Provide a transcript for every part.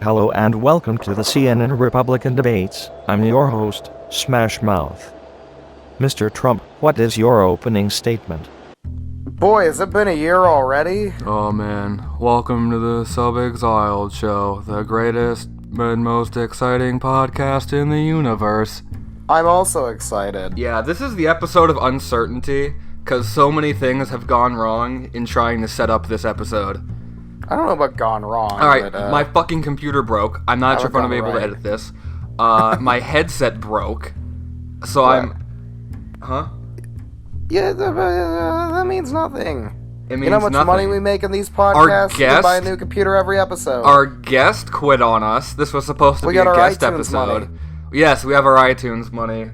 Hello and welcome to the CNN Republican debates. I'm your host, Smash Mouth. Mr. Trump, what is your opening statement? Boy, has it been a year already? Oh man, welcome to the Sub-Exiled Show, the greatest and most exciting podcast in the universe. I'm also excited. Yeah, this is the episode of uncertainty, because so many things have gone wrong in trying to set up this episode. I don't know about gone wrong. Alright, but, my fucking computer broke. I'm not sure if I'm going to be able to edit this. My headset broke, so what? Huh? Yeah, that means nothing. It means you know how much nothing. money we make in these podcasts? guest- We buy a new computer every episode. Our guest quit on us. This was supposed to be got a our guest iTunes episode. money. Yes, we have our iTunes money.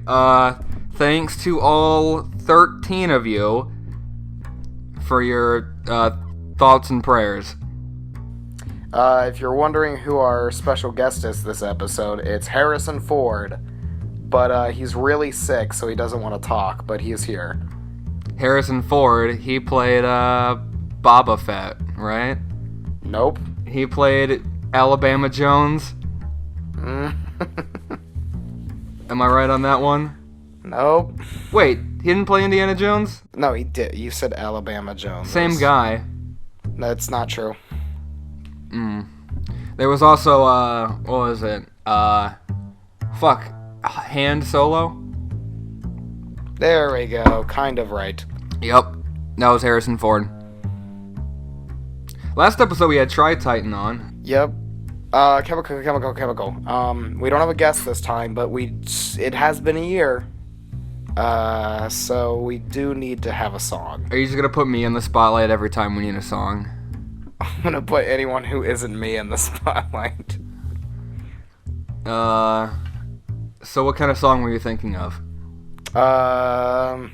Thanks to all 13 of you for your thoughts and prayers. If you're wondering who our special guest is this episode, it's Harrison Ford. But he's really sick, so he doesn't want to talk, but he is here. Harrison Ford, he played Boba Fett, right? Nope. He played Alabama Jones. Am I right on that one? Nope. Wait, he didn't play Indiana Jones? No, he did. You said Alabama Jones. Same guy. That's not true. There was also, what was it? Han Solo? There we go. Kind of right. Yep, that was Harrison Ford. Last episode we had Tri-Titan on. Yep. Chemical. We don't have a guest this time, but it has been a year. So we do need to have a song. Are you just gonna put me in the spotlight every time we need a song? I'm gonna put anyone who isn't me in the spotlight. So what kind of song were you thinking of? I'm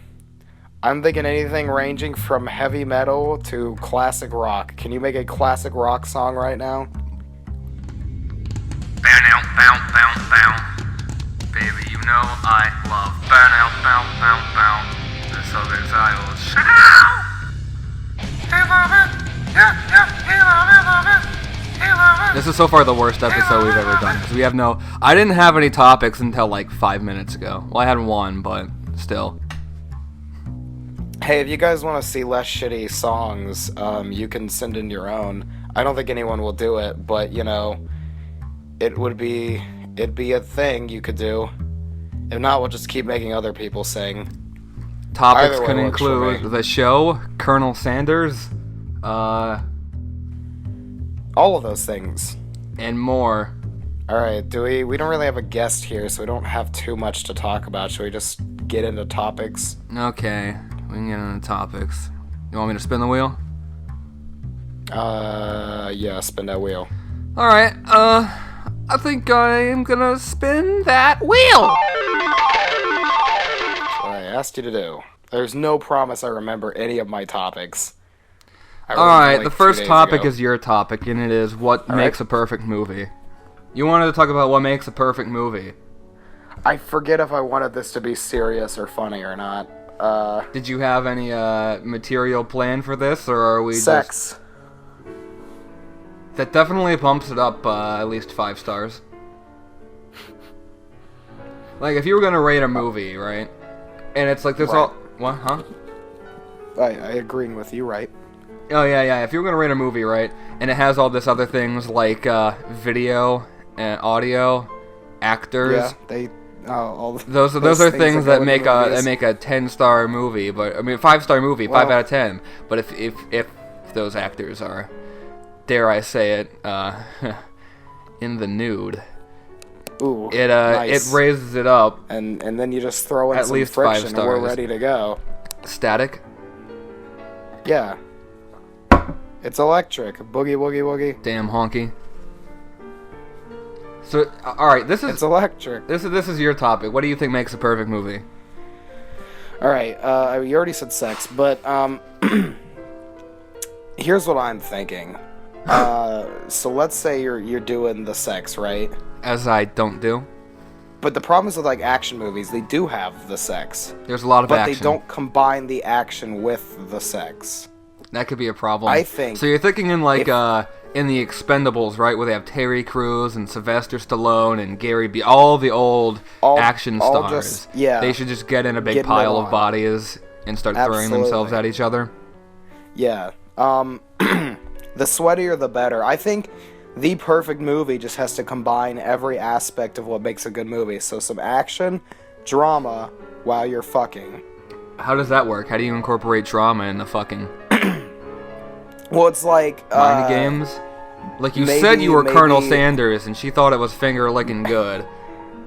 thinking anything ranging from heavy metal to classic rock. Can you make a classic rock song right now? Bow now, bow, bow, bow. Baby, you know I love bow now, bow, bow, bow. The Sub-Exiled Show. Hey, love it. Yeah, hey, love it, hey, love it. This is so far the worst episode we've ever done, because we have no... I didn't have any topics until like 5 minutes ago. Well, I had one, but still. Hey, if you guys want to see less shitty songs, you can send in your own. I don't think anyone will do it, but, you know, it'd be a thing you could do. If not, we'll just keep making other people sing. Topics Either way can works for include me. the show, Colonel Sanders, All of those things. and more. Alright, we don't really have a guest here, so we don't have too much to talk about. Should we just get into topics? Okay, we can get into topics. You want me to spin the wheel? Yeah, spin that wheel. Alright, I think I am gonna spin that wheel! That's what I asked you to do. There's no promise I remember any of my topics. Alright, the first topic is your topic, and it is what makes a perfect movie. You wanted to talk about what makes a perfect movie. I forget if I wanted this to be serious or funny or not. Did you have any material plan for this, or are we Sex. That definitely bumps it up at least 5 stars. Like, if you were gonna rate a movie, right? And it's like there's Right. all... What, huh? I agreeing with you, right? Oh, yeah. If you were gonna rate a movie, right, and it has all this other things like video and audio, actors... Yeah, they... all Those are things that go make into movies. a 10-star movie, but I mean 5-star movie, 5 Well- out of 10. But if those actors are, dare I say it, in the nude, Ooh, it nice. it raises it up. And then you just throw in At some least 5 friction and we're stars. ready to go. Static. Yeah. It's electric. Boogie woogie woogie. Damn honky. So all right, this It's is electric. this is your topic. What do you think makes a perfect movie? Alright, you already said sex, but, here's what I'm thinking. So let's say you're doing the sex, right? As I don't do. But the problem is with, like, action movies, they do have the sex. There's a lot of But action. they don't combine the action with the sex. That could be a problem. I think So you're thinking in like in the Expendables, right, where they have Terry Crews and Sylvester Stallone and Gary B, all the old action stars. They should just get in a big pile of bodies and start throwing themselves at each other. Yeah. The sweatier the better. I think the perfect movie just has to combine every aspect of what makes a good movie. So some action, drama, while you're fucking. How does that work? How do you incorporate drama in the fucking? Well, it's like mind games. Like you said, you were Colonel Sanders, and she thought it was finger licking good,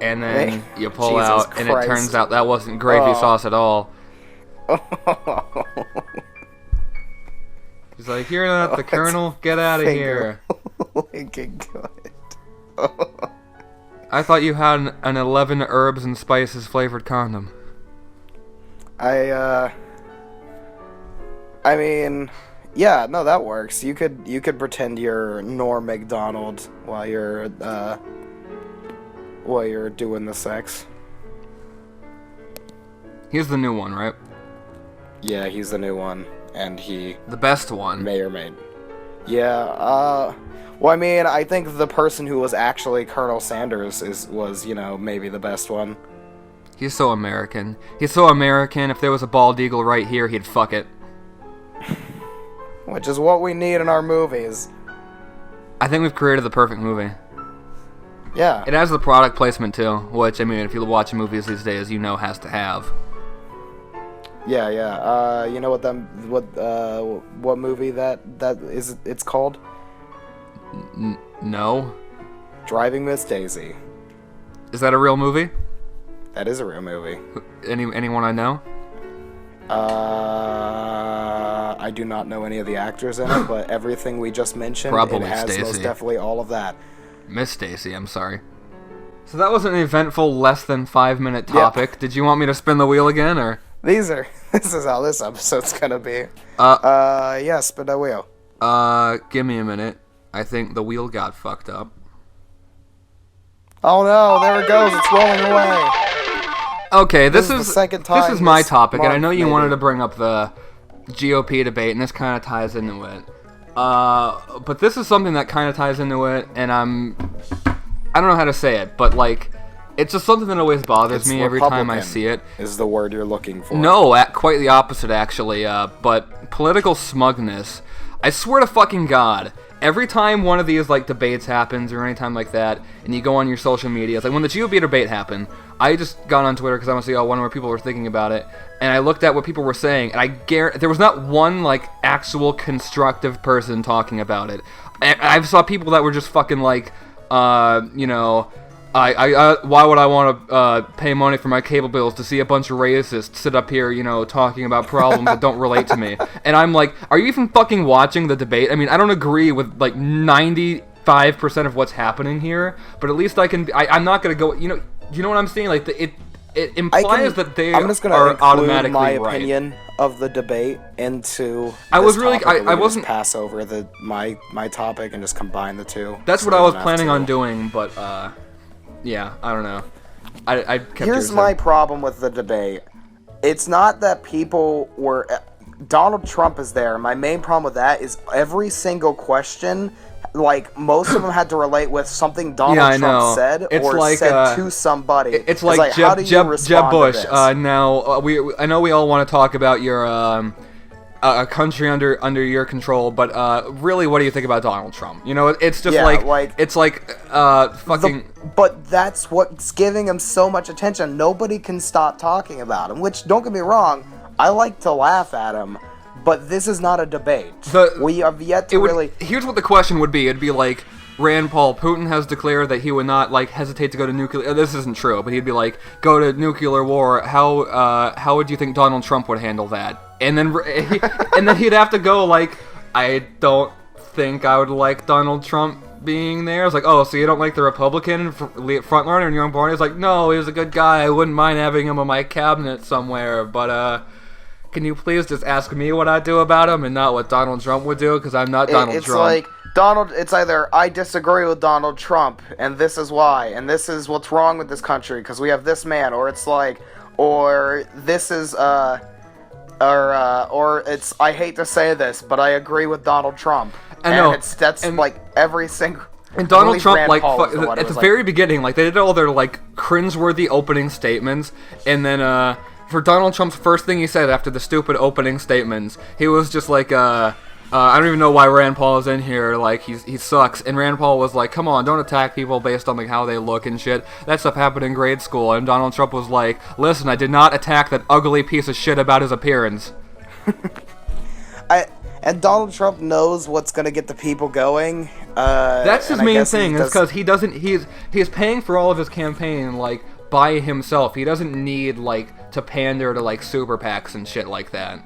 and then you pull out, and it turns out that wasn't gravy sauce at all. She's like, "You're not the Colonel. Get out of here." Licking good. I thought you had an 11 herbs and spices flavored condom. I mean, yeah, no, that works. You could pretend you're Norm Macdonald while you're doing the sex. He's the new one, right? Yeah, he's the new one, and the best one. May or may. Yeah. Well, I mean, I think the person who was actually Colonel Sanders was maybe the best one. He's so American. He's so American. If there was a bald eagle right here, he'd fuck it. Which is what we need in our movies. I think we've created the perfect movie. Yeah. It has the product placement too, which, I mean, if you watch movies these days, has to have. Yeah. You know what movie that is? It's called? No. Driving Miss Daisy. Is that a real movie? That is a real movie. Anyone I know? I do not know any of the actors in it, but everything we just mentioned, Probably it has Stacey. most definitely all of that. Miss Stacy, I'm sorry. So that was an eventful, less than 5-minute topic. Yep. Did you want me to spin the wheel again, or? This is how this episode's gonna be. Yeah, spin the wheel. Give me a minute. I think the wheel got fucked up. Oh no, there it goes, it's rolling away. Okay, this is the second time. This is my topic, and I know you wanted to bring up the GOP debate, and this kind of ties into it. But this is something that kind of ties into it, and I don't know how to say it, but like, it's just something that always bothers me every time I see it. Is the word you're looking for? No, quite the opposite actually. But political smugness. I swear to fucking God. Every time one of these like debates happens or anytime like that, and you go on your social media, it's like when the GOP debate happened, I just got on Twitter because I want to see wonder what people were thinking about it, and I looked at what people were saying, and I guarantee there was not one like actual constructive person talking about it. I saw people that were just fucking like, why would I want to pay money for my cable bills to see a bunch of racists sit up here, talking about problems that don't relate to me? And I'm like, are you even fucking watching the debate? I mean, I don't agree with like 95% of what's happening here, but at least I'm not gonna go. You know what I'm saying? Like it implies that they I'm just gonna are include automatically my right. opinion of the debate into. I wasn't pass over my topic and just combine the two. That's what I was planning on doing, but yeah, I don't know. I kept Here's my problem with the debate. It's not that people were... Donald Trump is there. My main problem with that is every single question, like, most of them had to relate with something Donald Trump said said to somebody. It's like Jeb Bush. I know we all want to talk about your... a country under your control, but really, what do you think about Donald Trump? It's just fucking. But that's what's giving him so much attention. Nobody can stop talking about him. Which, don't get me wrong, I like to laugh at him, but this is not a debate. We have yet to really. Here's what the question would be. It'd be like, Rand Paul, Putin has declared that he would not hesitate to go to nuclear. This isn't true, but he'd be like, go to nuclear war. How would you think Donald Trump would handle that? And then he'd have to go like, I don't think I would like Donald Trump being there. It's like, oh, so you don't like the Republican frontrunner in your own party? It's like, no, he's a good guy. I wouldn't mind having him on my cabinet somewhere, but can you please just ask me what I do about him and not what Donald Trump would do? Because I'm not Donald Trump. It's like, it's either I disagree with Donald Trump, and this is why, and this is what's wrong with this country, because we have this man, or it's like, or this is, or it's, I hate to say this, but I agree with Donald Trump. I know. And that's like every single. And Donald believe Trump, Rand like, Paul was the one who at the was like- very beginning, like, they did all their, like, cringeworthy opening statements, and then, for Donald Trump's first thing he said after the stupid opening statements, he was just like, I don't even know why Rand Paul is in here, like, he sucks, and Rand Paul was like, come on, don't attack people based on, like, how they look and shit, that stuff happened in grade school, and Donald Trump was like, listen, I did not attack that ugly piece of shit about his appearance. And Donald Trump knows what's gonna get the people going. That's his and I main guess thing, he is does- because he doesn't, he's paying for all of his campaign, like, by himself. He doesn't need, like, to pander to, like, super PACs and shit like that.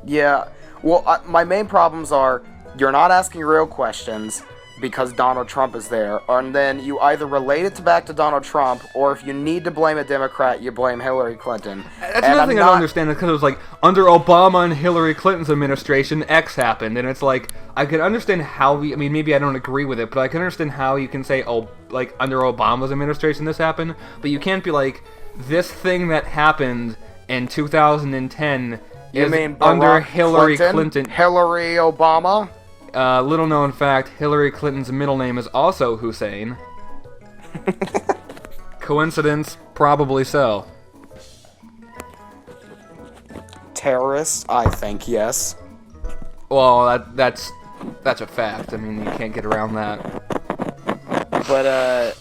Yeah. Well, my main problems are you're not asking real questions because Donald Trump is there, and then you either relate it back to Donald Trump, or if you need to blame a Democrat, you blame Hillary Clinton. That's another thing I don't understand, because it was like, under Obama and Hillary Clinton's administration, X happened, and it's like, I could understand how I mean, maybe I don't agree with it, but I can understand how you can say, oh, like, under Obama's administration this happened, but you can't be like, this thing that happened in 2010 is under Barack Hillary Clinton. Hillary Obama? Little known fact, Hillary Clinton's middle name is also Hussein. Coincidence? Probably so. Terrorist? I think yes. Well, that's a fact. I mean, you can't get around that. But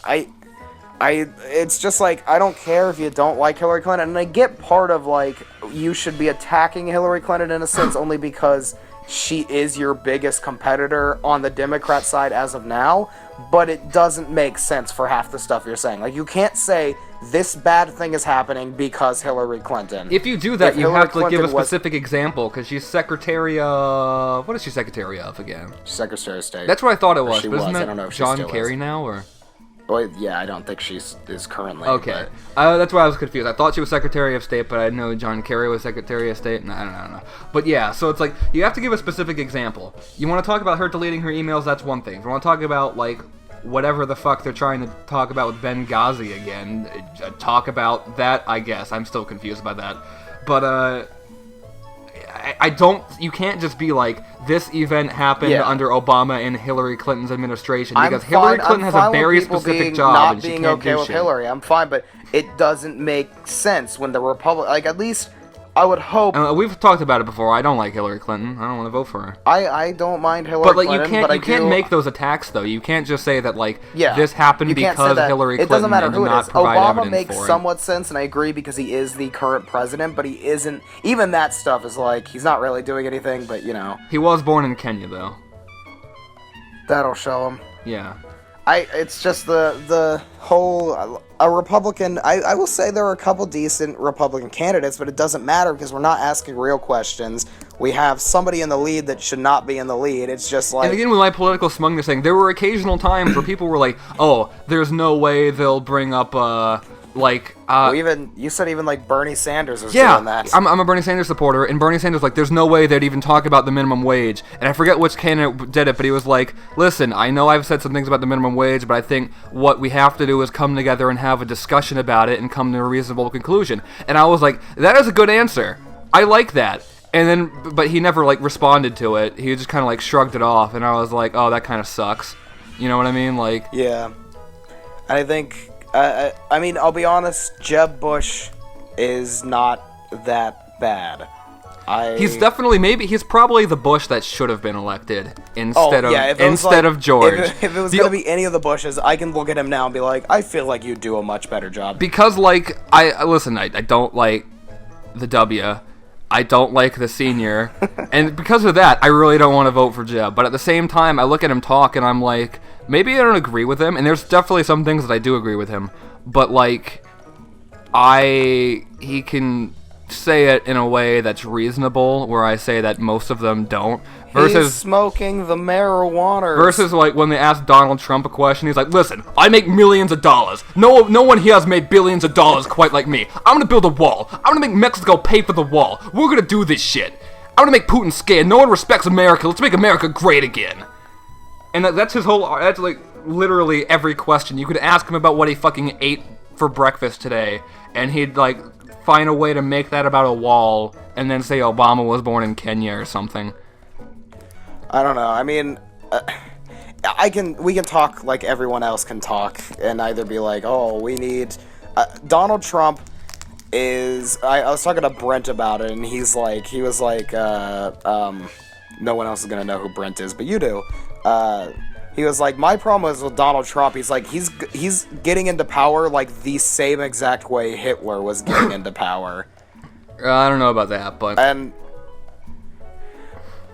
it's just like, I don't care if you don't like Hillary Clinton, and I get part of, like, you should be attacking Hillary Clinton in a sense only because she is your biggest competitor on the Democrat side as of now, but it doesn't make sense for half the stuff you're saying. Like, you can't say this bad thing is happening because Hillary Clinton. If you do that, If you Hillary have to give a Clinton specific example, because she's secretary of... What is she secretary of again? Secretary of State. That's what I thought it Or was. she But isn't was. I that don't know if she John still Kerry is. now, or... Well, yeah, I don't think she is currently. Okay. but- That's why I was confused. I thought she was Secretary of State, but I know John Kerry was Secretary of State, and I don't know. But yeah, so it's like, you have to give a specific example. You want to talk about her deleting her emails, that's one thing. If you want to talk about, like, whatever the fuck they're trying to talk about with Benghazi again, talk about that, I guess. I'm still confused by that. But, I don't... You can't just be like, this event happened under Obama and Hillary Clinton's administration, because Hillary Clinton has a very specific job, and she can't not being okay do with shit. Hillary. I'm fine, but it doesn't make sense when the Republic... Like, at least I would hope... We've talked about it before. I don't like Hillary Clinton. I don't want to vote for her. I don't mind Hillary But like, Clinton, you can't make those attacks though. You can't just say that like this happened you can't say because that. Hillary It Clinton doesn't matter and who did it not is. provide Obama evidence makes for it. somewhat sense, and I agree because he is the current president, but he isn't. Even that stuff is like, he's not really doing anything, but you know. He was born in Kenya though. That'll show him. Yeah. It's just the whole a Republican. I will say there are a couple decent Republican candidates, but it doesn't matter because we're not asking real questions. We have somebody in the lead that should not be in the lead. It's just like. And again, with my political smugness thing, there were occasional times where people were like, "Oh, there's no way they'll bring up even you said even like Bernie Sanders was yeah, doing that. I'm a Bernie Sanders supporter, and Bernie Sanders like, there's no way they'd even talk about the minimum wage. And I forget which candidate did it, but he was like, listen, I know I've said some things about the minimum wage, but I think what we have to do is come together and have a discussion about it and come to a reasonable conclusion. And I was like, that is a good answer. I like that. And then, but he never like responded to it. He just kind of like shrugged it off, and I was like, oh, that kind of sucks. You know what I mean? Like, yeah. And I think. I mean, I'll be honest, Jeb Bush is not that bad. He's definitely, he's probably the Bush that should have been elected instead of George. If it was going to be any of the Bushes, I can look at him now and be like, I feel like you do a much better job. Because, like, I don't like the W. I don't like the senior. And because of that, I really don't want to vote for Jeb. But at the same time, I look at him talk and I'm like, maybe I don't agree with him. And there's definitely some things that I do agree with him. But, like, he can say it in a way that's reasonable, where I say that most of them don't. He's smoking the marijuana. Versus, like, when they ask Donald Trump a question, he's like, listen, I make millions of dollars. No one here has made billions of dollars quite like me. I'm gonna build a wall. I'm gonna make Mexico pay for the wall. We're gonna do this shit. I'm gonna make Putin scared. No one respects America. Let's make America great again. And that's his whole, that's, like, literally every question. You could ask him about what he fucking ate for breakfast today, and he'd, like, find a way to make that about a wall, and then say Obama was born in Kenya or something. I don't know. I mean, we can talk like everyone else can talk, and either be like, oh, we need Donald Trump is. I was talking to Brent about it, and he was like, no one else is gonna know who Brent is, but you do. He was like, my problem is with Donald Trump. He's like, he's getting into power like the same exact way Hitler was getting into power. I don't know about that, but And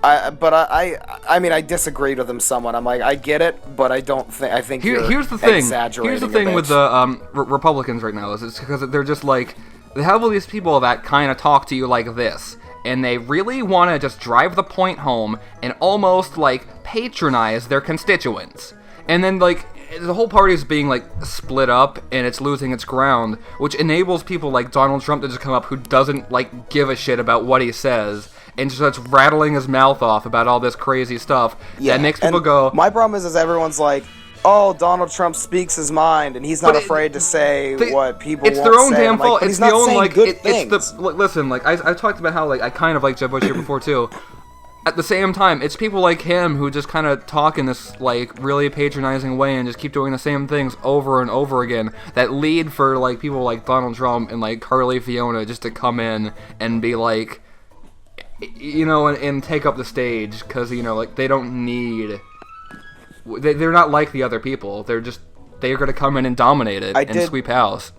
I mean, I disagreed with him somewhat. I'm like, I get it, but I don't think. I think here's the thing. Exaggerating Here's the thing with the Republicans right now is it's because they're just like they have all these people that kind of talk to you like this, and they really want to just drive the point home and almost like patronize their constituents, and then like the whole party is being like split up and it's losing its ground, which enables people like Donald Trump to just come up who doesn't like give a shit about what he says and just starts rattling his mouth off about all this crazy stuff. Yeah, that makes people and go. My problem is everyone's like, oh, Donald Trump speaks his mind and he's not afraid to say what people want to say. It's their own damn fault. Like, it's the own like things. Listen, like I talked about how like I kind of like Jeb Bush here before too. At the same time, it's people like him who just kind of talk in this like really patronizing way and just keep doing the same things over and over again that lead for like people like Donald Trump and like Carly Fiona just to come in and be like, you know, and take up the stage because you know like they don't need. They're not like the other people. They're going to come in and dominate it and sweep house.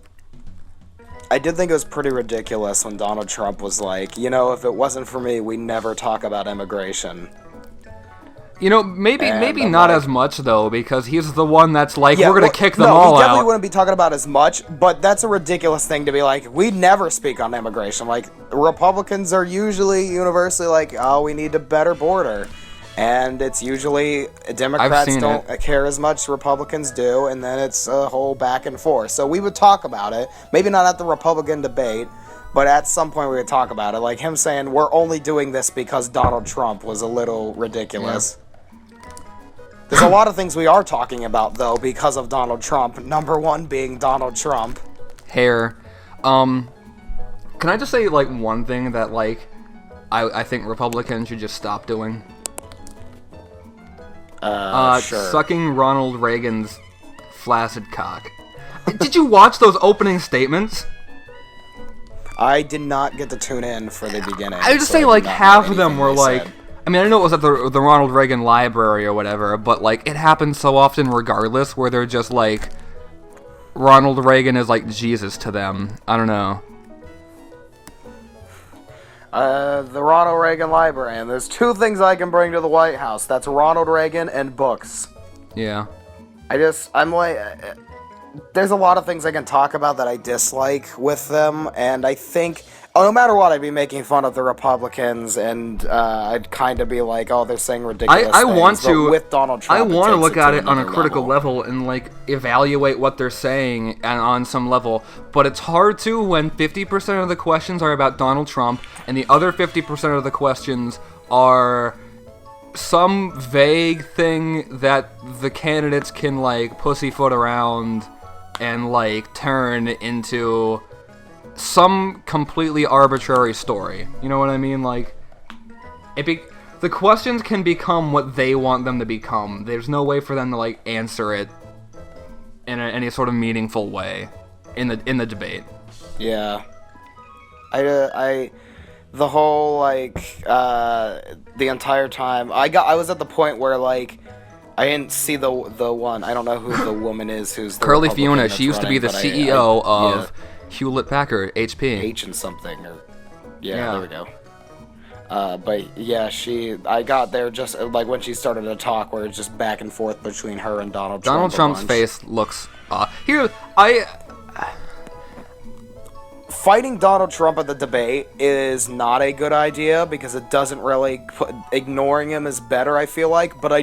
I did think it was pretty ridiculous when Donald Trump was like, you know, if it wasn't for me, we never talk about immigration. You know, maybe not as much though, because he's the one that's like, we're gonna kick them all out. We definitely wouldn't be talking about as much, but that's a ridiculous thing to be like. We never speak on immigration. Like Republicans are usually universally like, oh, we need a better border. And it's usually Democrats don't care as much, Republicans do, and then it's a whole back and forth. So we would talk about it, maybe not at the Republican debate, but at some point we would talk about it. Like him saying, we're only doing this because Donald Trump was a little ridiculous. Yeah. There's a lot of things we are talking about, though, because of Donald Trump. Number one being Donald Trump. Hair. Can I just say, like, one thing that, like, I think Republicans should just stop doing? Sure. Sucking Ronald Reagan's flaccid cock. Did you watch those opening statements? I did not get to tune in for the beginning. I would just say like half of them were like, I mean, I know it was at the Ronald Reagan Library or whatever, but like it happens so often regardless, where they're just like, Ronald Reagan is like Jesus to them. I don't know. The Ronald Reagan Library, and there's two things I can bring to the White House. That's Ronald Reagan and books. Yeah. I'm like, there's a lot of things I can talk about that I dislike with them, and I think, no matter what, I'd be making fun of the Republicans, and I'd kind of be like, oh, they're saying ridiculous things. But with Donald Trump, I want to look at it on a critical level and like evaluate what they're saying and on some level, but it's hard to when 50% of the questions are about Donald Trump and the other 50% of the questions are some vague thing that the candidates can like pussyfoot around and like turn into some completely arbitrary story. You know what I mean? Like, the questions can become what they want them to become. There's no way for them to like answer it in any sort of meaningful way in the debate. Yeah, the whole like the entire time I was at the point where like I didn't see the one. I don't know who the woman is who's the Carly Republican Fiona. that's She used to be the running, CEO of Hewlett Packard, HP. H and something, or there we go. But yeah, I got there just like when she started to talk, where it's just back and forth between her and Donald Trump. Donald Trump's face looks Fighting Donald Trump at the debate is not a good idea because it doesn't really ignoring him is better. I feel like, but I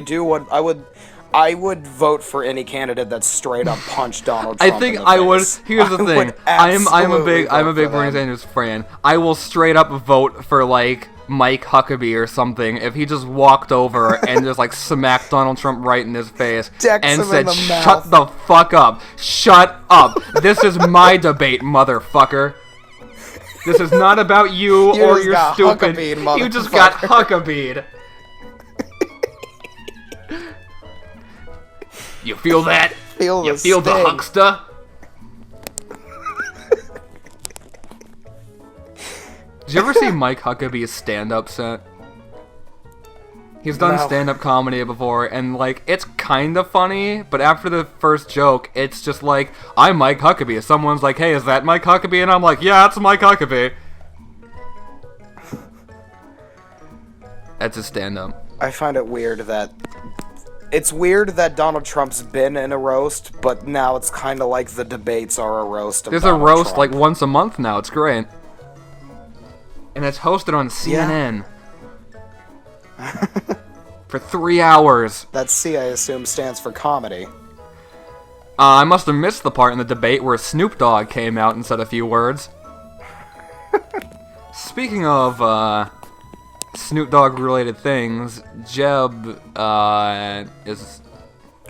would vote for any candidate that straight up punched Donald Trump. I think I would. Here's the thing. I'm a big Bernie Sanders fan. I will straight up vote for like Mike Huckabee or something if he just walked over and just like smacked Donald Trump right in his face and said, "Shut the fuck up! Shut up! This is my debate, motherfucker. This is not about you or your stupid. You just got Huckabeed." You feel that? Feel You the feel the sting. huckster? Did you ever see Mike Huckabee's stand-up set? He's done No. stand-up comedy before, and, like, it's kind of funny, but after the first joke, it's just like, I'm Mike Huckabee. Someone's like, hey, is that Mike Huckabee? And I'm like, yeah, it's Mike Huckabee. That's a stand-up. I find it weird that... It's weird that Donald Trump's been in a roast, but now it's kind of like the debates are a roast of There's Donald a roast, Trump. like, once a month now. It's great. And it's hosted on CNN. For 3 hours. That C, I assume, stands for comedy. I must have missed the part in the debate where Snoop Dogg came out and said a few words. Speaking of Snoop Dogg related things, Jeb is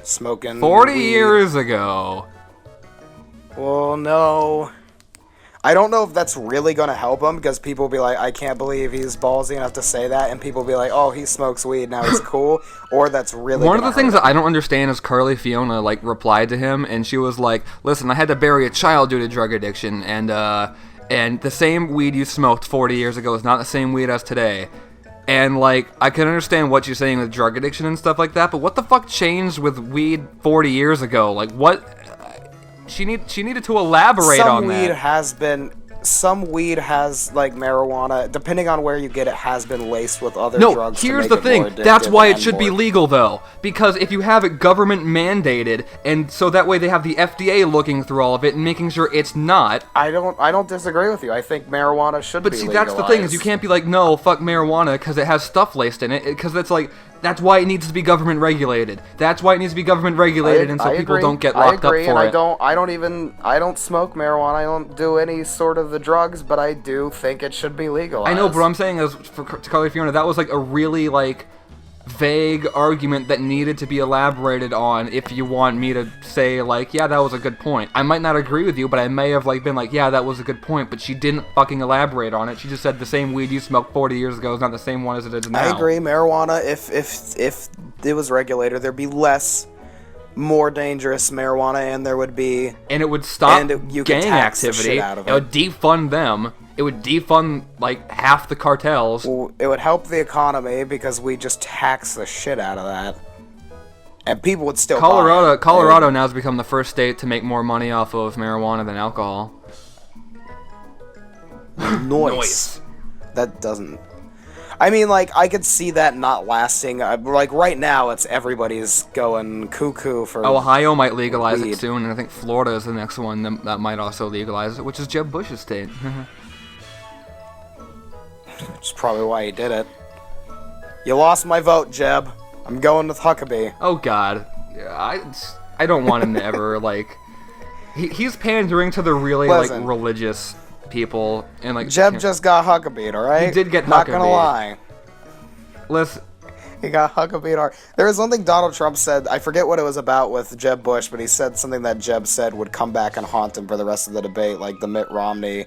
Smoking 40 weed. years ago. Well, no. I don't know if that's really going to help him, because people will be like, I can't believe he's ballsy enough to say that, and people will be like, oh, he smokes weed, now he's cool, or that's really One of gonna the things hurt that I don't understand is Carly Fiona, like, replied to him, and she was like, listen, I had to bury a child due to drug addiction, and the same weed you smoked 40 years ago is not the same weed as today. And, like, I can understand what you're saying with drug addiction and stuff like that, but what the fuck changed with weed 40 years ago? Like, what... She needed to elaborate on that. Some weed has, like, marijuana, depending on where you get it, has been laced with other No, drugs to here's make the it thing. more addictive That's why it and should be more- legal, though. Because if you have it government mandated, and so that way they have the FDA looking through all of it and making sure it's not. I don't disagree with you. I think marijuana should But be see, legalized. that's the thing, is you can't be like, no, fuck marijuana, because it has stuff laced in it, because that's like, that's why it needs to be government regulated. That's why it needs to be government regulated, and so I people agree. don't get locked I agree, up for and it. I don't smoke marijuana. I don't do any sort of the drugs, but I do think it should be legalized. I know, but what I'm saying is, to Carly Fiona, that was like a really, like, vague argument that needed to be elaborated on if you want me to say, like, yeah, that was a good point. I might not agree with you, but I may have, like, been like, yeah, that was a good point, but she didn't fucking elaborate on it. She just said the same weed you smoked 40 years ago is not the same one as it is now. I agree. Marijuana, if it was regulated, there'd be less, more dangerous marijuana, and there would be... And it would stop you could gang tax the activity. shit out of It would defund them. It would defund, like, half the cartels. Well, it would help the economy, because we just tax the shit out of that. And people would still buy it. Colorado now has become the first state to make more money off of marijuana than alcohol. Noise. That doesn't... I mean, like, I could see that not lasting. Like, right now, it's everybody's going cuckoo for Ohio might legalize weed. it soon, and I think Florida is the next one that might also legalize it, which is Jeb Bush's state. Which is probably why he did it. You lost my vote, Jeb. I'm going with Huckabee. Oh, God. Yeah, I don't want him to ever, like... He's pandering to the really, Listen. like, religious people, and, like... Jeb just got Huckabee, alright? He did get Not gonna Huckabee. lie. Listen... He got Huckabee. There was something Donald Trump said, I forget what it was about with Jeb Bush, but he said something that Jeb said would come back and haunt him for the rest of the debate, like the Mitt Romney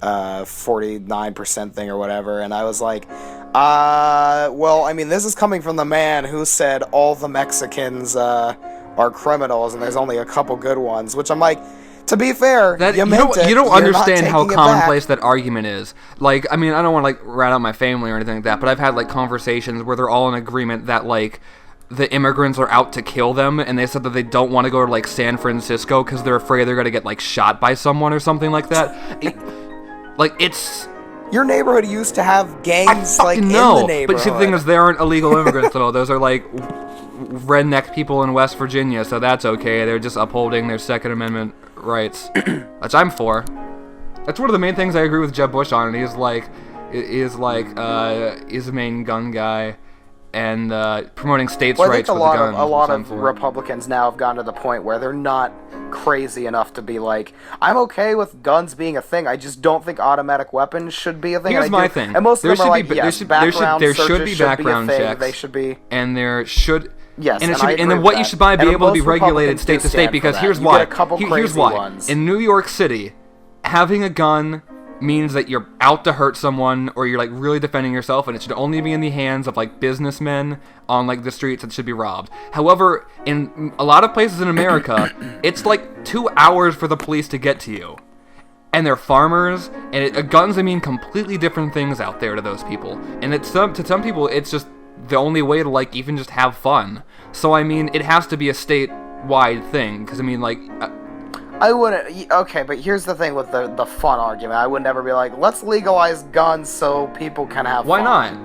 49% thing or whatever, and I was like, well, I mean, this is coming from the man who said all the Mexicans are criminals and there's only a couple good ones, which I'm like, to be fair, you don't You don't understand how commonplace that argument is. Like, I mean, I don't want to, like, rat out my family or anything like that, but I've had, like, conversations where they're all in agreement that, like, the immigrants are out to kill them, and they said that they don't want to go to, like, San Francisco because they're afraid they're going to get, like, shot by someone or something like that. It's... Your neighborhood used to have gangs, like, in the neighborhood. But see, the thing is, they aren't illegal immigrants at all. Those are, like, redneck people in West Virginia, so that's okay. They're just upholding their Second Amendment rights, which I'm for. That's one of the main things I agree with Jeb Bush on, and he's a main gun guy, and promoting states' Well, I rights think with the guns. a lot which I'm of for. Republicans now have gotten to the point where they're not crazy enough to be like, I'm okay with guns being a thing. I just don't think automatic weapons should be a thing. Here's my thing. And most of them are like, there yes, should background be searches background be a thing. checks. They should be. And there should. Yes, and, it and should I be, and agree then with what that. you should buy be And able to be most regulated Republicans state do to state, stand for because that. here's You why. get a couple Here's crazy why. ones. In New York City, having a gun means that you're out to hurt someone or you're like really defending yourself, and it should only be in the hands of like businessmen on like the streets that should be robbed. However, in a lot of places in America, it's like 2 hours for the police to get to you. And they're farmers, and guns mean completely different things out there to those people. And to some people, it's just the only way to like even just have fun. So I mean, it has to be a statewide thing, because I mean, like, I wouldn't. Okay, but here's the thing with the fun argument. I would never be like, let's legalize guns so people can have why fun.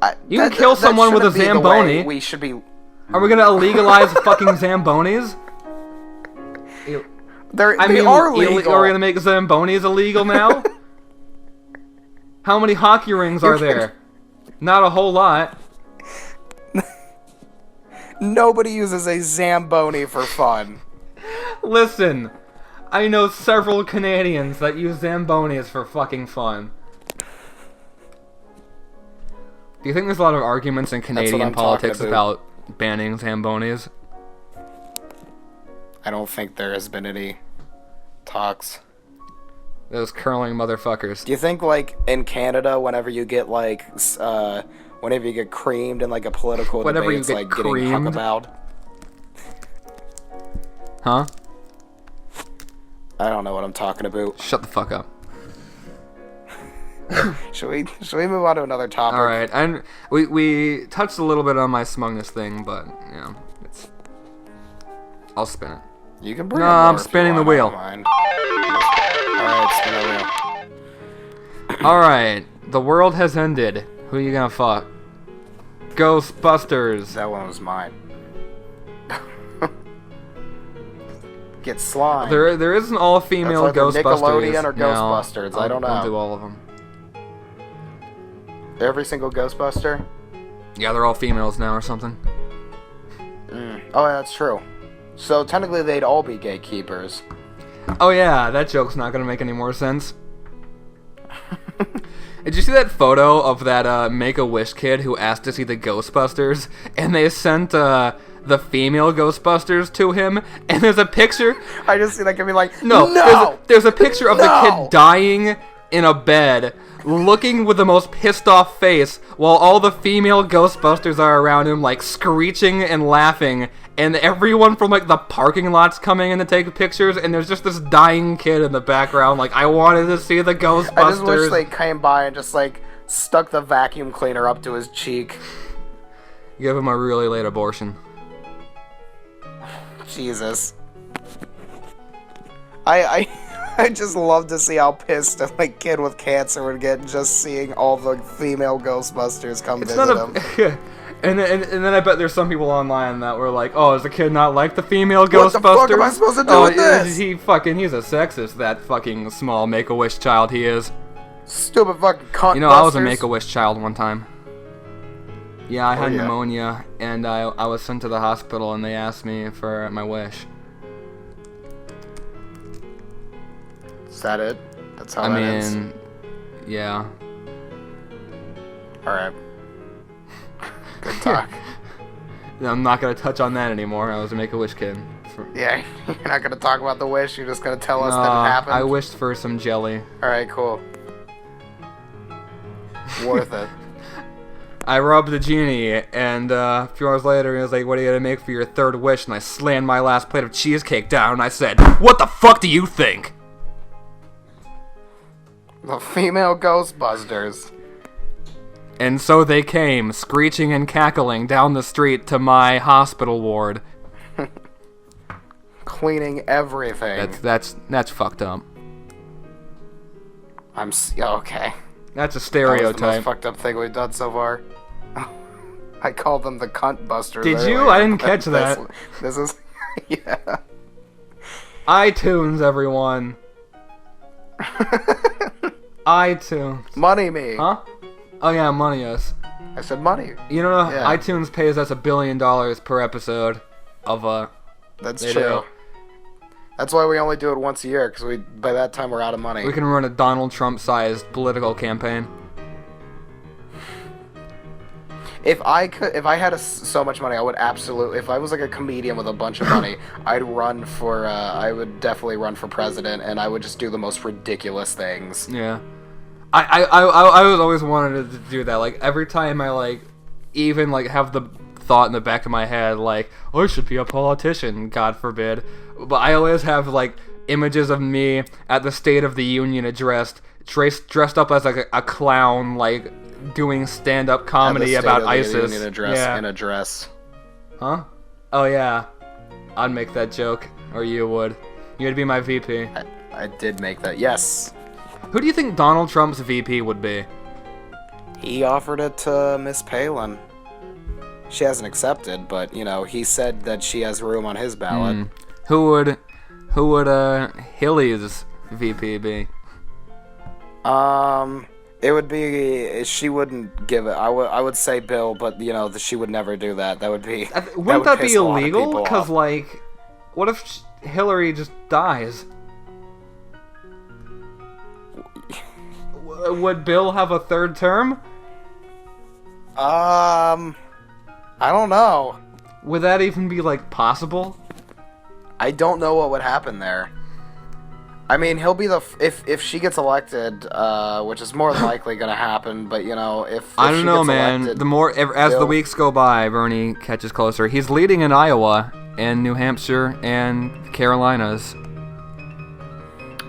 not? You can kill someone with a Zamboni. We should be. Are we gonna legalize fucking Zambonis? They are legal. Are we gonna make Zambonis illegal now? How many hockey rings are there? Not a whole lot. Nobody uses a Zamboni for fun. Listen, I know several Canadians that use Zambonis for fucking fun. Do you think there's a lot of arguments in Canadian politics about banning Zambonis? I don't think there has been any talks. Those curling motherfuckers. Do you think, like, in Canada, whenever you get, like, whenever you get creamed in, like, a political debate, it's like getting Huckabee? Huh? I don't know what I'm talking about. Shut the fuck up. Should we move on to another topic? All right, and we touched a little bit on my smugness thing, but you know, I'll spin it. You can bring it. No, I'm spinning the wheel. Alright, spin the wheel. Alright, the world has ended. Who are you gonna fuck? Ghostbusters. That one was mine. Get slime. There is an all-female Ghostbusters. Nickelodeon or Ghostbusters. I don't know. I'll do all of them. Every single Ghostbuster? Yeah, they're all females now or something. Oh, yeah, that's true. So technically they'd all be gatekeepers. Oh yeah, that joke's not gonna make any more sense. Did you see that photo of that Make-A-Wish kid who asked to see the Ghostbusters, and they sent the female Ghostbusters to him, and there's a picture. I just see that kid be like, no. There's a picture of the kid dying in a bed, looking with the most pissed off face, while all the female Ghostbusters are around him, like screeching and laughing, and everyone from like the parking lot's coming in to take pictures, and there's just this dying kid in the background. Like, I wanted to see the Ghostbusters. I just wish they came by and just like stuck the vacuum cleaner up to his cheek. Give him a really late abortion. Jesus. I just love to see how pissed a like kid with cancer would get just seeing all the female Ghostbusters come visit him. And then I bet there's some people online that were like, "Oh, does the kid not like the female Ghostbusters? What the fuck am I supposed to do with this? He's a sexist, that fucking small Make-A-Wish child he is. Stupid fucking cunt. You know, I was a Make-A-Wish child one time. Yeah, I had pneumonia, and I was sent to the hospital, and they asked me for my wish. Is that it? That's how that ends? Yeah. Alright. Good talk. I'm not going to touch on that anymore. I was a Make-A-Wish kid. Yeah, you're not going to talk about the wish, you're just going to tell us that it happened? I wished for some jelly. Alright, cool. Worth it. I robbed the genie, and a few hours later, he was like, "What are you going to make for your third wish?" And I slammed my last plate of cheesecake down, and I said, "What the fuck do you think?" The female Ghostbusters. And so they came, screeching and cackling down the street to my hospital ward. Cleaning everything. That's fucked up. Okay. That's a stereotype. That was the most fucked up thing we've done so far. I called them the cunt busters. Did you? I didn't catch that. This is... yeah. iTunes, everyone. iTunes. Money me. Huh? Oh yeah, money us. I said money. You know, iTunes pays us $1 billion per episode of That's true. That's why we only do it once a year, because by that time we're out of money. We can run a Donald Trump-sized political campaign. if I had so much money, I would absolutely. If I was like a comedian with a bunch of money, I would definitely run for president, and I would just do the most ridiculous things. Yeah. I was always wanted to do that. Like, every time I, like, even, like, have the thought in the back of my head, like, oh, I should be a politician, God forbid. But I always have, like, images of me at the State of the Union address, dressed up as, like, a clown, like, doing stand-up comedy about ISIS. Union address, yeah. In a dress. Huh? Oh, yeah. I'd make that joke. Or you would. You'd be my VP. I did make that, yes. Who do you think Donald Trump's VP would be? He offered it to Miss Palin. She hasn't accepted, but, you know, he said that she has room on his ballot. Who would Hilly's VP be? It would be, she wouldn't give it. I would say Bill, but, you know, she would never do that. That would be, wouldn't that be piss a lot of illegal? people Because, off. like, what if Hillary just dies? Would Bill have a third term? I don't know. Would that even be, like, possible? I don't know what would happen there. I mean, he'll be if she gets elected, which is more than likely going to happen. But you know, if I don't she know, gets man. elected, The more as the Bill- weeks go by, Bernie catches closer. He's leading in Iowa and New Hampshire and Carolinas.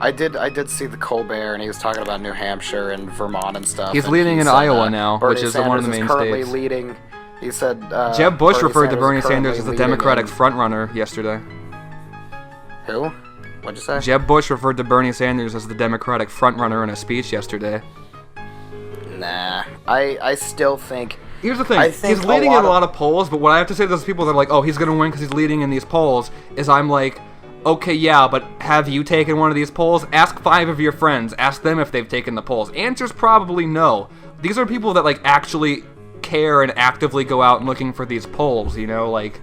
I did see the Colbert, and he was talking about New Hampshire and Vermont and stuff. He's and leading he in said, Iowa now, Bernie which is Sanders one of the is main currently states. leading. He said Jeb Bush referred to is Bernie Sanders currently as the leading Democratic in- frontrunner yesterday. Who? What'd you say? Jeb Bush referred to Bernie Sanders as the Democratic frontrunner in a speech yesterday. Nah, I still think. Here's the thing. I think He's leading in a of- lot of polls, but what I have to say to those people that are like, oh, he's going to win because he's leading in these polls, is I'm like, okay, yeah, but have you taken one of these polls? Ask 5 of your friends. Ask them if they've taken the polls. Answer's probably no. These are people that, like, actually care and actively go out and looking for these polls, you know, like...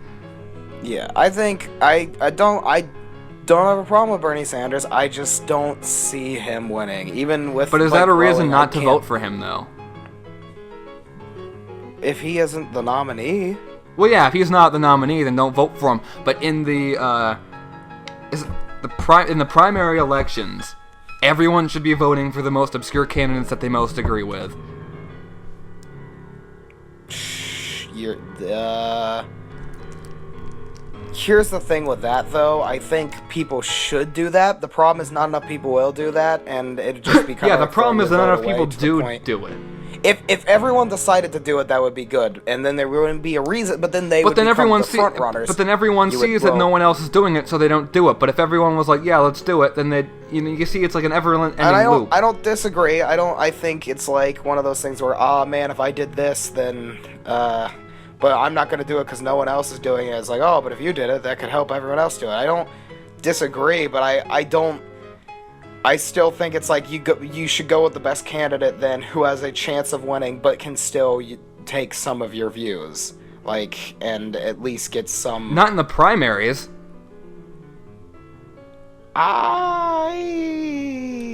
Yeah, I think I don't have a problem with Bernie Sanders. I just don't see him winning, even with. But is like, that a reason growing, not I to can't- vote for him, though? If he isn't the nominee? Well, yeah, if he's not the nominee, then don't vote for him. But in the in the primary elections, everyone should be voting for the most obscure candidates that they most agree with. You're, here's the thing with that, though. I think people should do that. The problem is not enough people will do that, and it just becomes. Yeah, the problem is that not enough people do it. If everyone decided to do it, that would be good, and then there wouldn't be a reason. But then they would become the front runners. But then everyone You would sees that grow- no one else is doing it, so they don't do it. But if everyone was like, "Yeah, let's do it," then they, you see, it's like an ever-ending And loop. I don't disagree. I think it's like one of those things where, oh man, if I did this, then, but I'm not gonna do it because no one else is doing it. It's like, oh, but if you did it, that could help everyone else do it. I don't disagree, but I still think it's like you should go with the best candidate then who has a chance of winning, but can still take some of your views, like, and at least get some. Not in the primaries.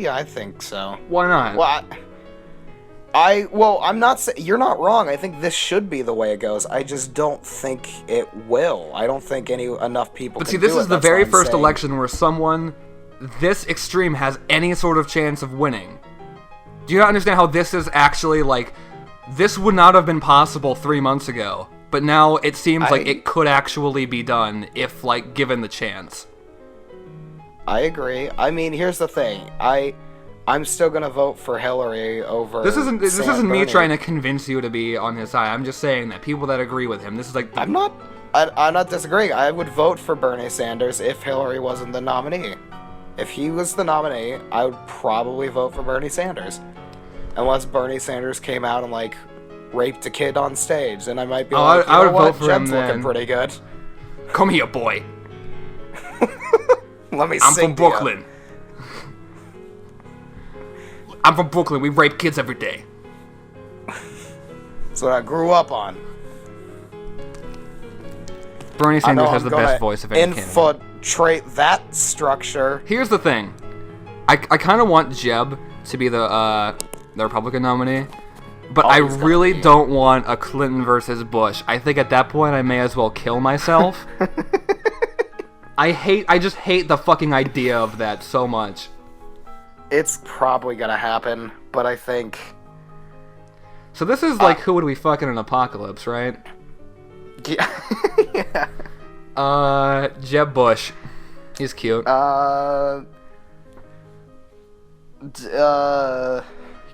I think so. Why not? Well, I'm not saying you're not wrong. I think this should be the way it goes. I just don't think it will. I don't think enough people. But can see, this do is it. the That's very what I'm first saying. election where someone this extreme has any sort of chance of winning. Do you not understand how this is actually, like, this would not have been possible 3 months ago, but now it seems like it could actually be done if, like, given the chance. I agree. I mean, here's the thing. I'm still gonna vote for Hillary over. This isn't me Bernie. trying to convince you to be on his side. I'm just saying that people that agree with him, this is like I'm not disagreeing. I would vote for Bernie Sanders if Hillary wasn't the nominee. If he was the nominee, I would probably vote for Bernie Sanders. Unless Bernie Sanders came out and, like, raped a kid on stage, then I might be like, I would what? vote for him Jeb's then. looking pretty good. Come here, boy. Let me I'm sing from to ya. Brooklyn. I'm from Brooklyn. We rape kids every day. That's what I grew up on. Bernie I know Sanders has I'm the best gonna voice of any candidate. infiltrate that structure. Here's the thing. I kind of want Jeb to be the Republican nominee, But Oh, I he's gonna really be. don't want a Clinton versus Bush. I think at that point I may as well kill myself. I just hate the fucking idea of that so much. It's probably gonna happen, but I think... So this is like who would we fuck in an apocalypse, right? Yeah. Yeah. Jeb Bush. He's cute. You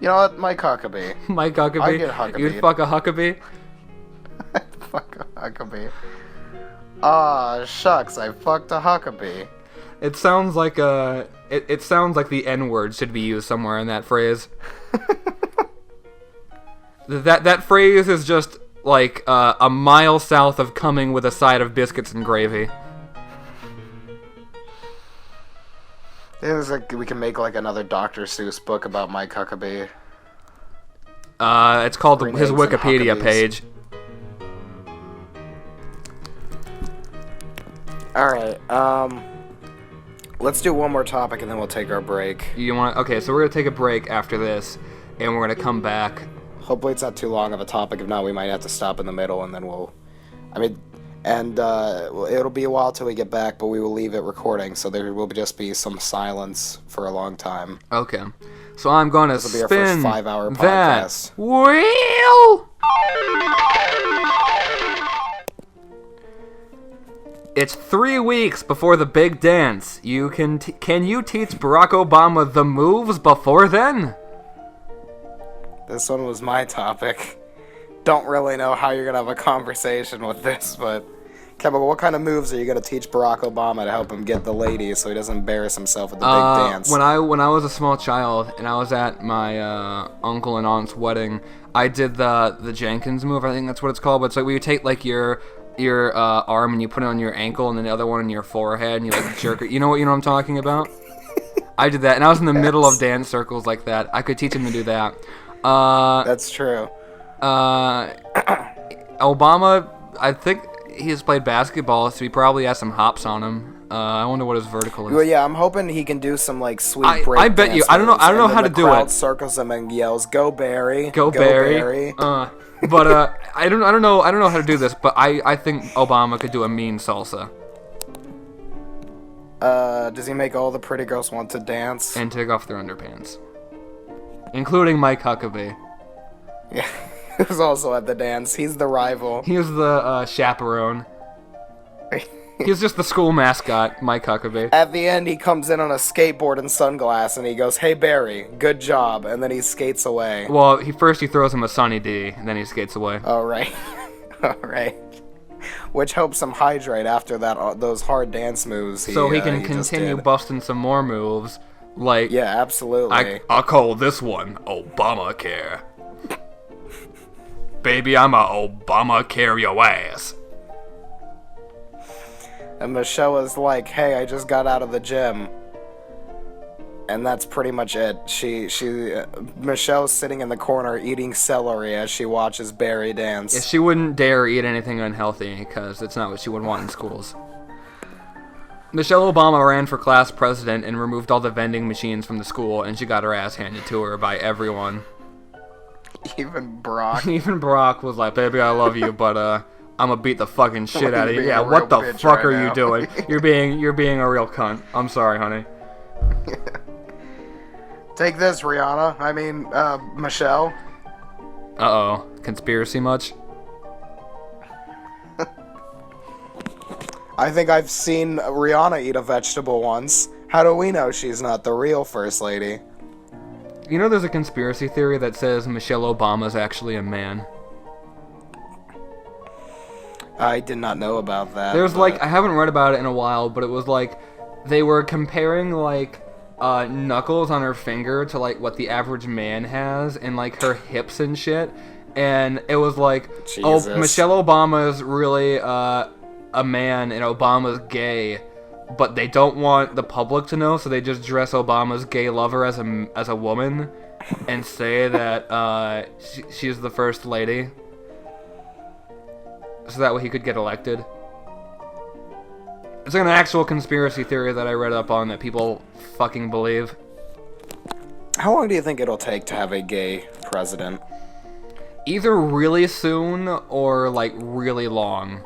know what? Mike Huckabee. Mike Huckabee. I'd get Huckabee. You'd fuck a Huckabee? Fuck a Huckabee. Aw, shucks, I fucked a Huckabee. It sounds like it sounds like the N-word should be used somewhere in that phrase. That phrase is just like a mile south of coming with a side of biscuits and gravy. It's like we can make like another Dr. Seuss book about Mike Huckabee. It's called Green his eggs and Wikipedia Huckabees. page. Alright, let's do one more topic and then we'll take our break. You want? Okay, so we're gonna take a break after this, and we're gonna come back. Hopefully it's not too long of a topic. If not, we might have to stop in the middle and then it'll be a while till we get back, but we will leave it recording, so there will just be some silence for a long time. Okay, so I'm gonna This will be our first spin 5-hour that podcast. wheel. It's 3 weeks before the big dance. Can you teach Barack Obama the moves before then? This one was my topic. Don't really know how you're gonna have a conversation with this, but Kevin, what kind of moves are you gonna teach Barack Obama to help him get the ladies so he doesn't embarrass himself at the big dance? When I was a small child and I was at my uncle and aunt's wedding, I did the Jenkins move. I think that's what it's called. But it's like where you take like your arm and you put it on your ankle and then the other one on your forehead and you like jerk it. You know what I'm talking about? I did that and I was in the middle of dance circles like that. I could teach him to do that. That's true. Obama, I think he's played basketball, so he probably has some hops on him. I wonder what his vertical is. Well, yeah, I'm hoping he can do some like sweet I break bet you. dance I don't know. I don't know moves, how to and then do the crowd it. circles him and yells, "Go Barry! Go Barry. But I don't know how to do this. But I think Obama could do a mean salsa Does he make all the pretty girls want to dance? and take off their underpants, including Mike Huckabee. Yeah, he was also at the dance. He's the rival. He was the chaperone. He's just the school mascot, Mike Huckabee. At the end, he comes in on a skateboard and sunglasses, and he goes, "Hey Barry, good job," and then he skates away. Well, he throws him a Sunny D, and then he skates away. All right, all right. Which helps him hydrate after that those hard dance moves. So he can just continue did. busting some more moves, like Yeah, absolutely. I call this one Obamacare. Baby, I'm a Obamacare your ass. And Michelle is like, "Hey, I just got out of the gym." And that's pretty much it. Michelle's sitting in the corner eating celery as she watches Barry dance. Yeah, she wouldn't dare eat anything unhealthy because it's not what she would want in schools. Michelle Obama ran for class president and removed all the vending machines from the school, and she got her ass handed to her by everyone. Even Brock. Even Barack was like, "Baby, I love you, but I'm gonna beat the fucking shit out of you." being Yeah, a what real the bitch fuck right are now. you doing? You're being a real cunt. I'm sorry, honey. Take this, Rihanna. I mean, Michelle. Uh-oh. Conspiracy much? I think I've seen Rihanna eat a vegetable once. How do we know she's not the real first lady? You know there's a conspiracy theory that says Michelle Obama's actually a man. I did not know about that. There's but- like, I haven't read about it in a while, but it was like, they were comparing like, knuckles on her finger to like what the average man has, and like her hips and shit, and it was like, oh, Jesus. Michelle Obama's really, a man and Obama's gay, but they don't want the public to know, so they just dress Obama's gay lover as a woman, and say that, she's the first lady. So that way he could get elected. It's like an actual conspiracy theory that I read up on that people fucking believe. How long do you think it'll take to have a gay president? either really soon or like really long.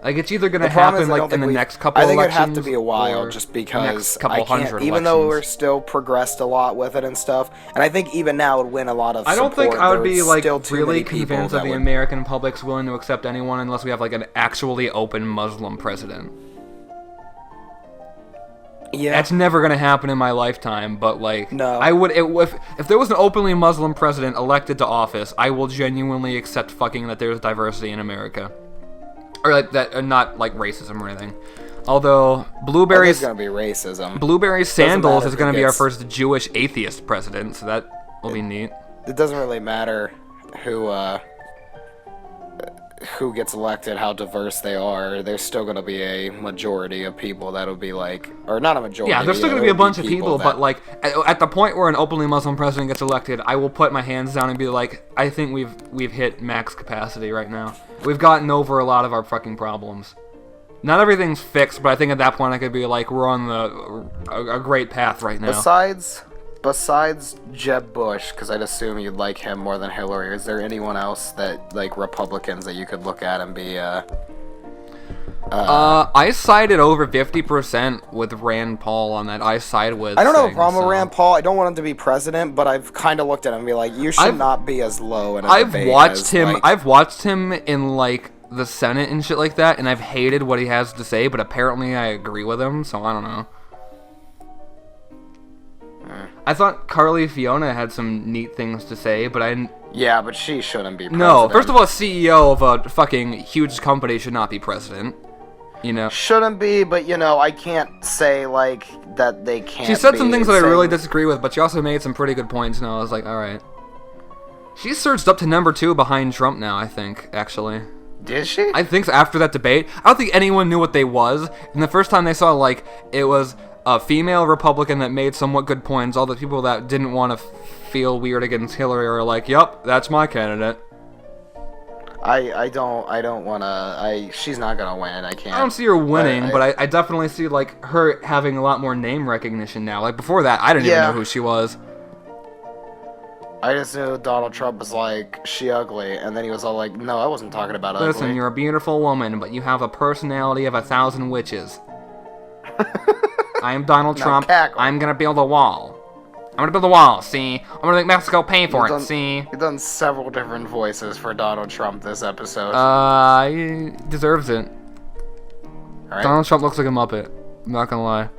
Like it's either gonna The problem is happen I don't like in think the we- next couple I think it'd elections. have to be a while, or just because next couple I can't. hundred Even though we're elections. still progressed a lot with it and stuff, and I think even now it would win a lot of. I don't think support, I would be there's like still too really many people convinced that the would- American public's willing to accept anyone unless we have like an actually open Muslim president. Yeah, That's never gonna happen in my lifetime, but like, No. I would if there was an openly Muslim president elected to office, I will genuinely accept fucking that there's diversity in America, or like that, not like racism or anything. Although there's Blueberry's gonna be racism. Blueberry Sandals matter is if gonna it be our gets- first Jewish atheist president, so that will be neat. It doesn't really matter who gets elected, how diverse they are. There's still gonna be a majority of people that'll be like, or not a majority. Yeah, there's still but gonna be a there'll bunch of people, but that- like at the point where an openly Muslim president gets elected, I will put my hands down and be like, I think we've hit max capacity right now. We've gotten over a lot of our fucking problems. Not everything's fixed, but I think at that point I could be like, we're on a great path right now. Besides Jeb Bush, because I'd assume you'd like him more than Hillary, is there anyone else that, like, Republicans that you could look at and be, I sided over 50% with Rand Paul on that I side with I don't have a thing, problem so. with Rand Paul. I don't want him to be president, but I've kind of looked at him and be like, you should I've- not be as low in a I've debate watched as, him. like- I've watched him in like the Senate and shit like that, and I've hated what he has to say. But apparently, I agree with him. So I don't know. I thought Carly Fiona had some neat things to say, but I didn't. Yeah, but she shouldn't be president. No, first of all, a CEO of a fucking huge company should not be president. You know. Shouldn't be, but, you know, I can't say, like, that they can't She said some be. things that I Saying- really disagree with, but she also made some pretty good points, and I was like, all right. She's surged up to number 2 behind Trump now, I think, actually. Did she? I think so, after that debate. I don't think anyone knew what they was. And the first time they saw, like, it was a female Republican that made somewhat good points. All the people that didn't want to feel weird against Hillary are like, yup, that's my candidate. I don't wanna, she's not gonna win, I can't. I don't see her winning, I- but I definitely see, like, her having a lot more name recognition now. Like, before that, I didn't even Yeah. know who she was. I just knew Donald Trump was like, she ugly, and then he was all like, no, I wasn't talking about ugly. Listen, you're a beautiful woman, but you have a personality of 1,000 witches. I am Donald Now Trump. cackle. I'm gonna build a wall. I'm gonna build a wall, see? I'm gonna make Mexico pay for You've it, see? You've done several different voices for Donald Trump this episode. He deserves it. Alright. Donald Trump looks like a Muppet. I'm not gonna lie.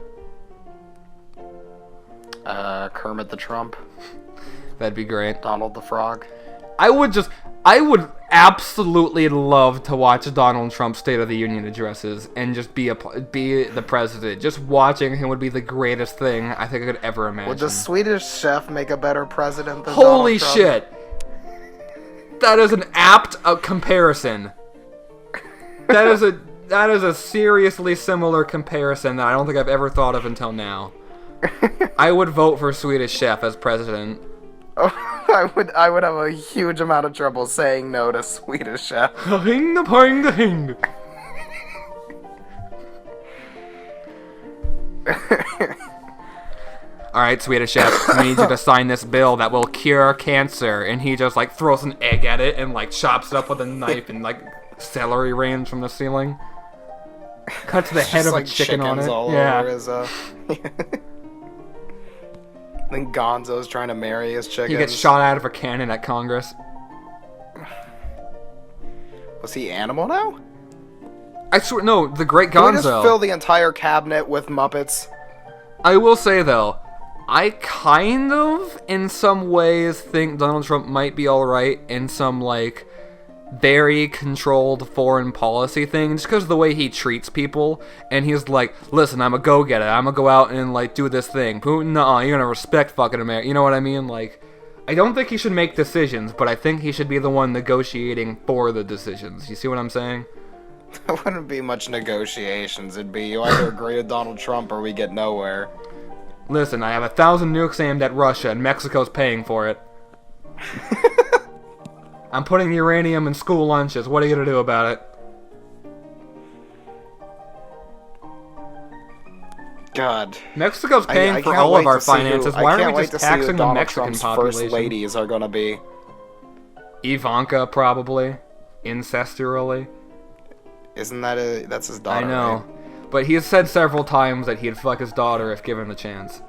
Kermit the Trump, That'd be great. Donald the Frog. I would absolutely love to watch Donald Trump's State of the Union addresses and just be the president. Just watching him would be the greatest thing I think I could ever imagine. Would the Swedish Chef make a better president than Holy Donald Trump? shit! That is an apt comparison. That is a seriously similar comparison that I don't think I've ever thought of until now. I would vote for Swedish Chef as president. Oh, I would have a huge amount of trouble saying no to Swedish Chef. Hing the ping the hing. Alright, Swedish Chef, we need you to sign this bill that will cure cancer. And he just, like, throws an egg at it and, like, chops it up with a knife and, like, celery rains from the ceiling. Cuts the head Just of a like chicken on chickens it. all Yeah. over his, Then Gonzo's trying to marry his chickens. He gets shot out of a cannon at Congress. Was he animal now? I swear, no, the Great Can we just Gonzo. fill the entire cabinet with Muppets? I will say, though, I kind of, in some ways, think Donald Trump might be alright in some, like, very controlled foreign policy thing, just because of the way he treats people. And he's like, listen, I'm a go-getter. I'm gonna go out and, like, do this thing. Putin, nuh-uh, you're gonna respect fucking America. You know what I mean? Like, I don't think he should make decisions, but I think he should be the one negotiating for the decisions. You see what I'm saying? There wouldn't be much negotiations. It'd be you either agree with Donald Trump or we get nowhere. Listen, I have 1,000 nukes aimed at Russia, and Mexico's paying for it. I'm putting uranium in school lunches. What are you gonna do about it? God. Mexico's paying I for can't all wait of our to see who- finances. I Why can't aren't we wait just to see who taxing the Donald Mexican Trump's population? first ladies are gonna be. Ivanka, probably. Incestually. Isn't that's his daughter? I know. Right? But he has said several times that he'd fuck his daughter if given the chance.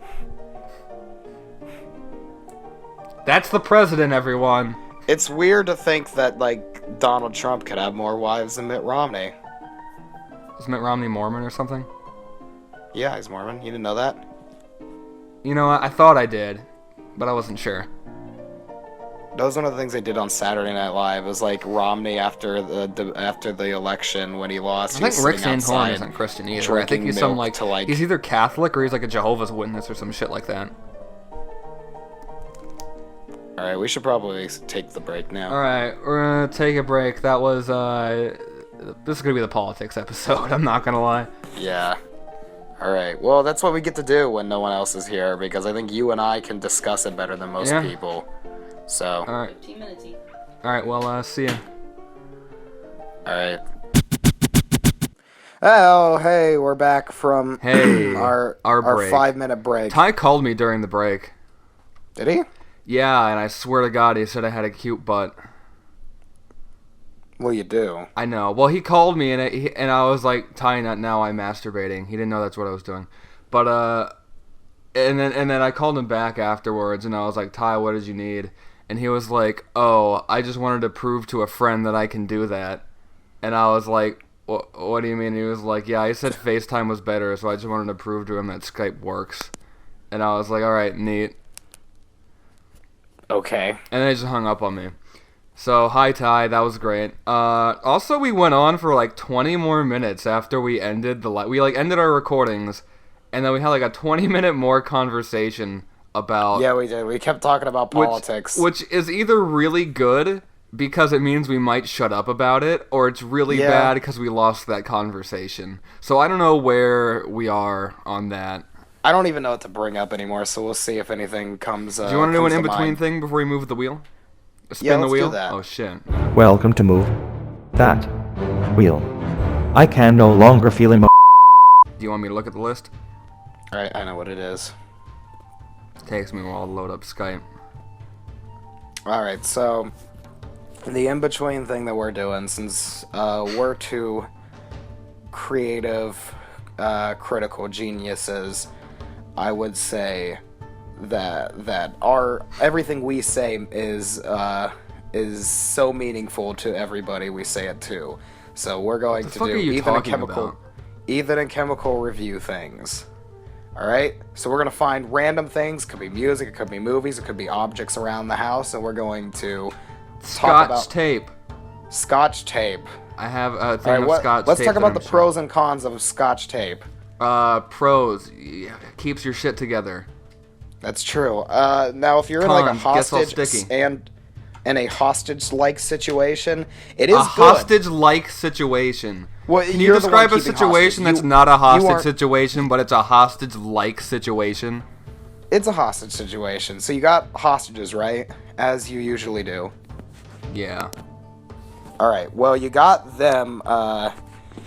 That's the president, everyone. It's weird to think that, like, Donald Trump could have more wives than Mitt Romney. Is Mitt Romney Mormon or something? Yeah, he's Mormon. You didn't know that? You know what? I thought I did, but I wasn't sure. That was one of the things they did on Saturday Night Live. It was like Romney after the election when he lost. I think Rick Santorum isn't Christian either. I think he's some he's either Catholic or he's like a Jehovah's Witness or some shit like that. All right, we should probably take the break now. All right, we're gonna take a break. That was this is gonna be the politics episode. I'm not gonna lie. Yeah. All right. Well, that's what we get to do when no one else is here, because I think you and I can discuss it better than most people. So. All right. 15 minutes each. All right. Well, see ya. All right. Oh, hey, we're back from our break. 5-minute break. Ty called me during the break. Did he? Yeah, and I swear to God, he said I had a cute butt. Well, you do. I know. Well, he called me, and I was like, Ty, now I'm masturbating. He didn't know that's what I was doing. But, and then I called him back afterwards, and I was like, Ty, what did you need? And he was like, oh, I just wanted to prove to a friend that I can do that. And I was like, what do you mean? He was like, yeah, I said FaceTime was better, so I just wanted to prove to him that Skype works. And I was like, all right, neat. Okay. And then he just hung up on me. So, hi, Ty, that was great. Also, we went on for like 20 more minutes after we ended we ended our recordings, and then we had like a 20-minute more conversation about... Yeah, we did. We kept talking about politics. Which is either really good because it means we might shut up about it, or it's really bad because we lost that conversation. So I don't know where we are on that. I don't even know what to bring up anymore, so we'll see if anything comes. Do you want to do an in-between thing before we move the wheel? Yeah, the wheel? do that. Oh, shit. Welcome to Move That Wheel. I can no longer feel Do you want me to look at the list? Alright, I know what it is. Takes me a while to load up Skype. Alright, so the in-between thing that we're doing, since we're two creative, critical geniuses, I would say that our everything we say is so meaningful to everybody we say it to. So we're going to do even and chemical review things. Alright? So we're gonna find random things, could be music, it could be movies, it could be objects around the house, and we're going to talk about tape. Scotch tape. I have a thing of Scotch tape. Let's talk about the pros and cons of Scotch tape. Pros. Keeps your shit together. That's true. Now, if you're in like a hostage and in a hostage-like situation, it is a hostage-like situation. Well, can you describe a situation that's not a hostage situation, but it's a hostage-like situation? It's a hostage situation. So you got hostages, right? As you usually do. Yeah. All right. Well, you got them.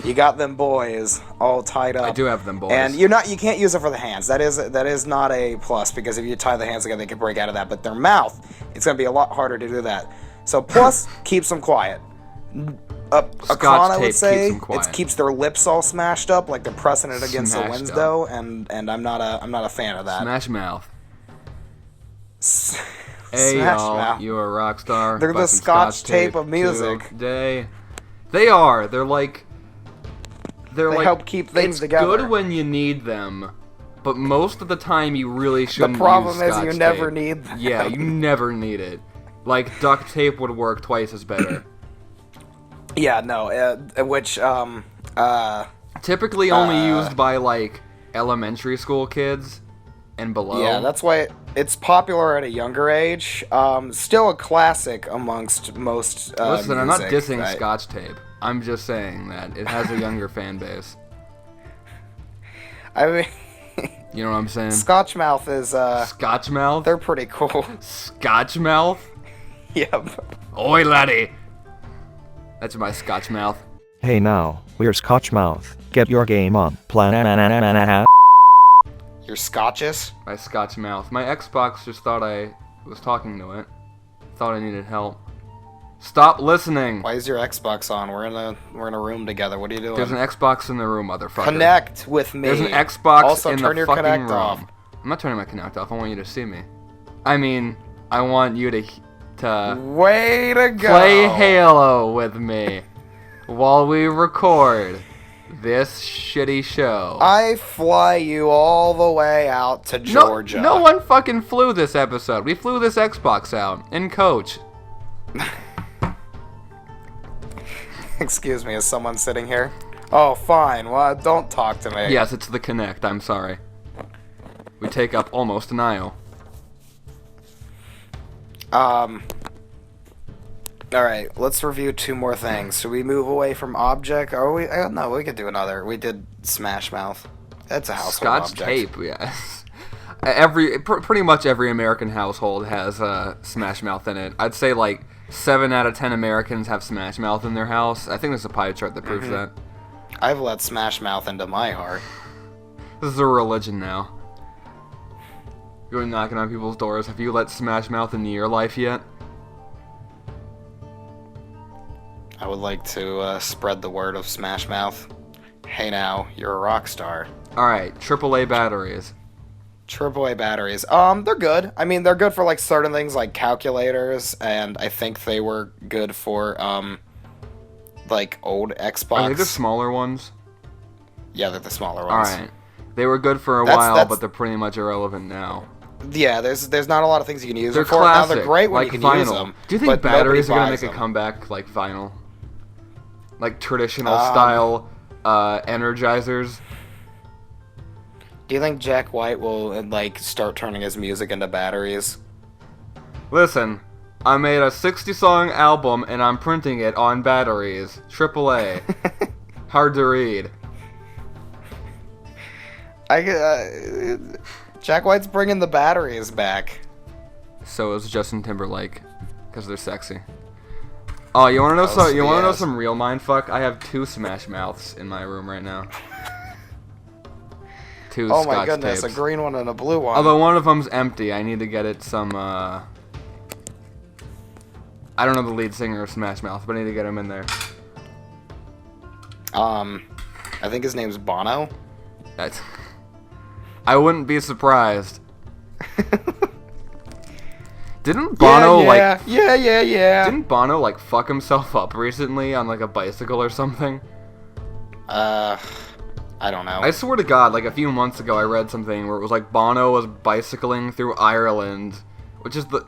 You got them boys all tied up. I do have them boys. And you can't use it for the hands. That is not a plus, because if you tie the hands together, they can break out of that. But their mouth, it's going to be a lot harder to do that. So plus keeps them quiet. A con, I would say, it keeps their lips all smashed up, like they're pressing it against the window, and I'm not a fan of that. Smash mouth. Hey y'all, you're a rock star. They're the Scotch tape of music. Today. They are. They're like. They help keep things together. It's good when you need them, but most of the time you really shouldn't. The problem is you never need them. Yeah, you never need it. Like duct tape would work twice as better. Yeah, no, which typically only used by like elementary school kids and below. Yeah, that's why it's popular at a younger age. Still a classic amongst most. Listen, I'm not dissing right? Scotch tape. I'm just saying that it has a younger fan base. I mean, you know what I'm saying? Scotch mouth is Scotch mouth. They're pretty cool. Scotch mouth. Yep. Oi, laddie. That's my Scotch mouth. Hey now, we're Scotch Mouth. Get your game on. Your Scotches? My Scotch mouth. My Xbox just thought I was talking to it. Thought I needed help. Stop listening. Why is your Xbox on? We're in a room together. What are you doing? There's an Xbox in the room, motherfucker. Connect with me. There's an Xbox also, in turn the your fucking Connect room. off. I'm not turning my Connect off. I want you to see me. I mean, I want you to Way to go. play Halo with me while we record this shitty show. I fly you all the way out to Georgia. No one fucking flew this episode. We flew this Xbox out in coach. Excuse me, is someone sitting here? Oh, fine. Well, don't talk to me. Yes, it's the Kinect. I'm sorry. We take up almost an aisle. Alright, let's review 2 more things. Should we move away from object? Or no, we could do another. We did Smash Mouth. That's a household Scotch object. tape, yes. Pretty much every American household has Smash Mouth in it. I'd say like 7 out of 10 Americans have Smash Mouth in their house. I think there's a pie chart that proves that. I've let Smash Mouth into my heart. This is a religion now. You're knocking on people's doors. Have you let Smash Mouth into your life yet? I would like to spread the word of Smash Mouth. Hey now, you're a rock star. Alright, AAA batteries. AAA batteries. They're good. I mean, they're good for like certain things like calculators, and I think they were good for like old Xbox. Are they the smaller ones? Yeah, they're the smaller ones. Alright. They were good for a while, but they're pretty much irrelevant now. Yeah, there's not a lot of things you can use They're them for. classic, Now they're great when like you can vinyl. use them. Do you think but batteries are nobody gonna buys make a them. comeback like vinyl? Like traditional style energizers? Do you think Jack White will like start turning his music into batteries? Listen, I made a 60-song album and I'm printing it on batteries. AAA. Hard to read. Jack White's bringing the batteries back. So is Justin Timberlake, because they're sexy. Oh, you want to know some? You want to know some real mindfuck? I have 2 Smash Mouths in my room right now. 2 Oh Scotch my goodness, tapes. a green one and a blue one. Although one of them's empty, I need to get it some. I don't know the lead singer of Smash Mouth, but I need to get him in there. I think his name's Bono. That's. I wouldn't be surprised. Didn't Bono yeah. Didn't Bono like fuck himself up recently on like a bicycle or something? I don't know. I swear to God, like a few months ago, I read something where it was like Bono was bicycling through Ireland, which is the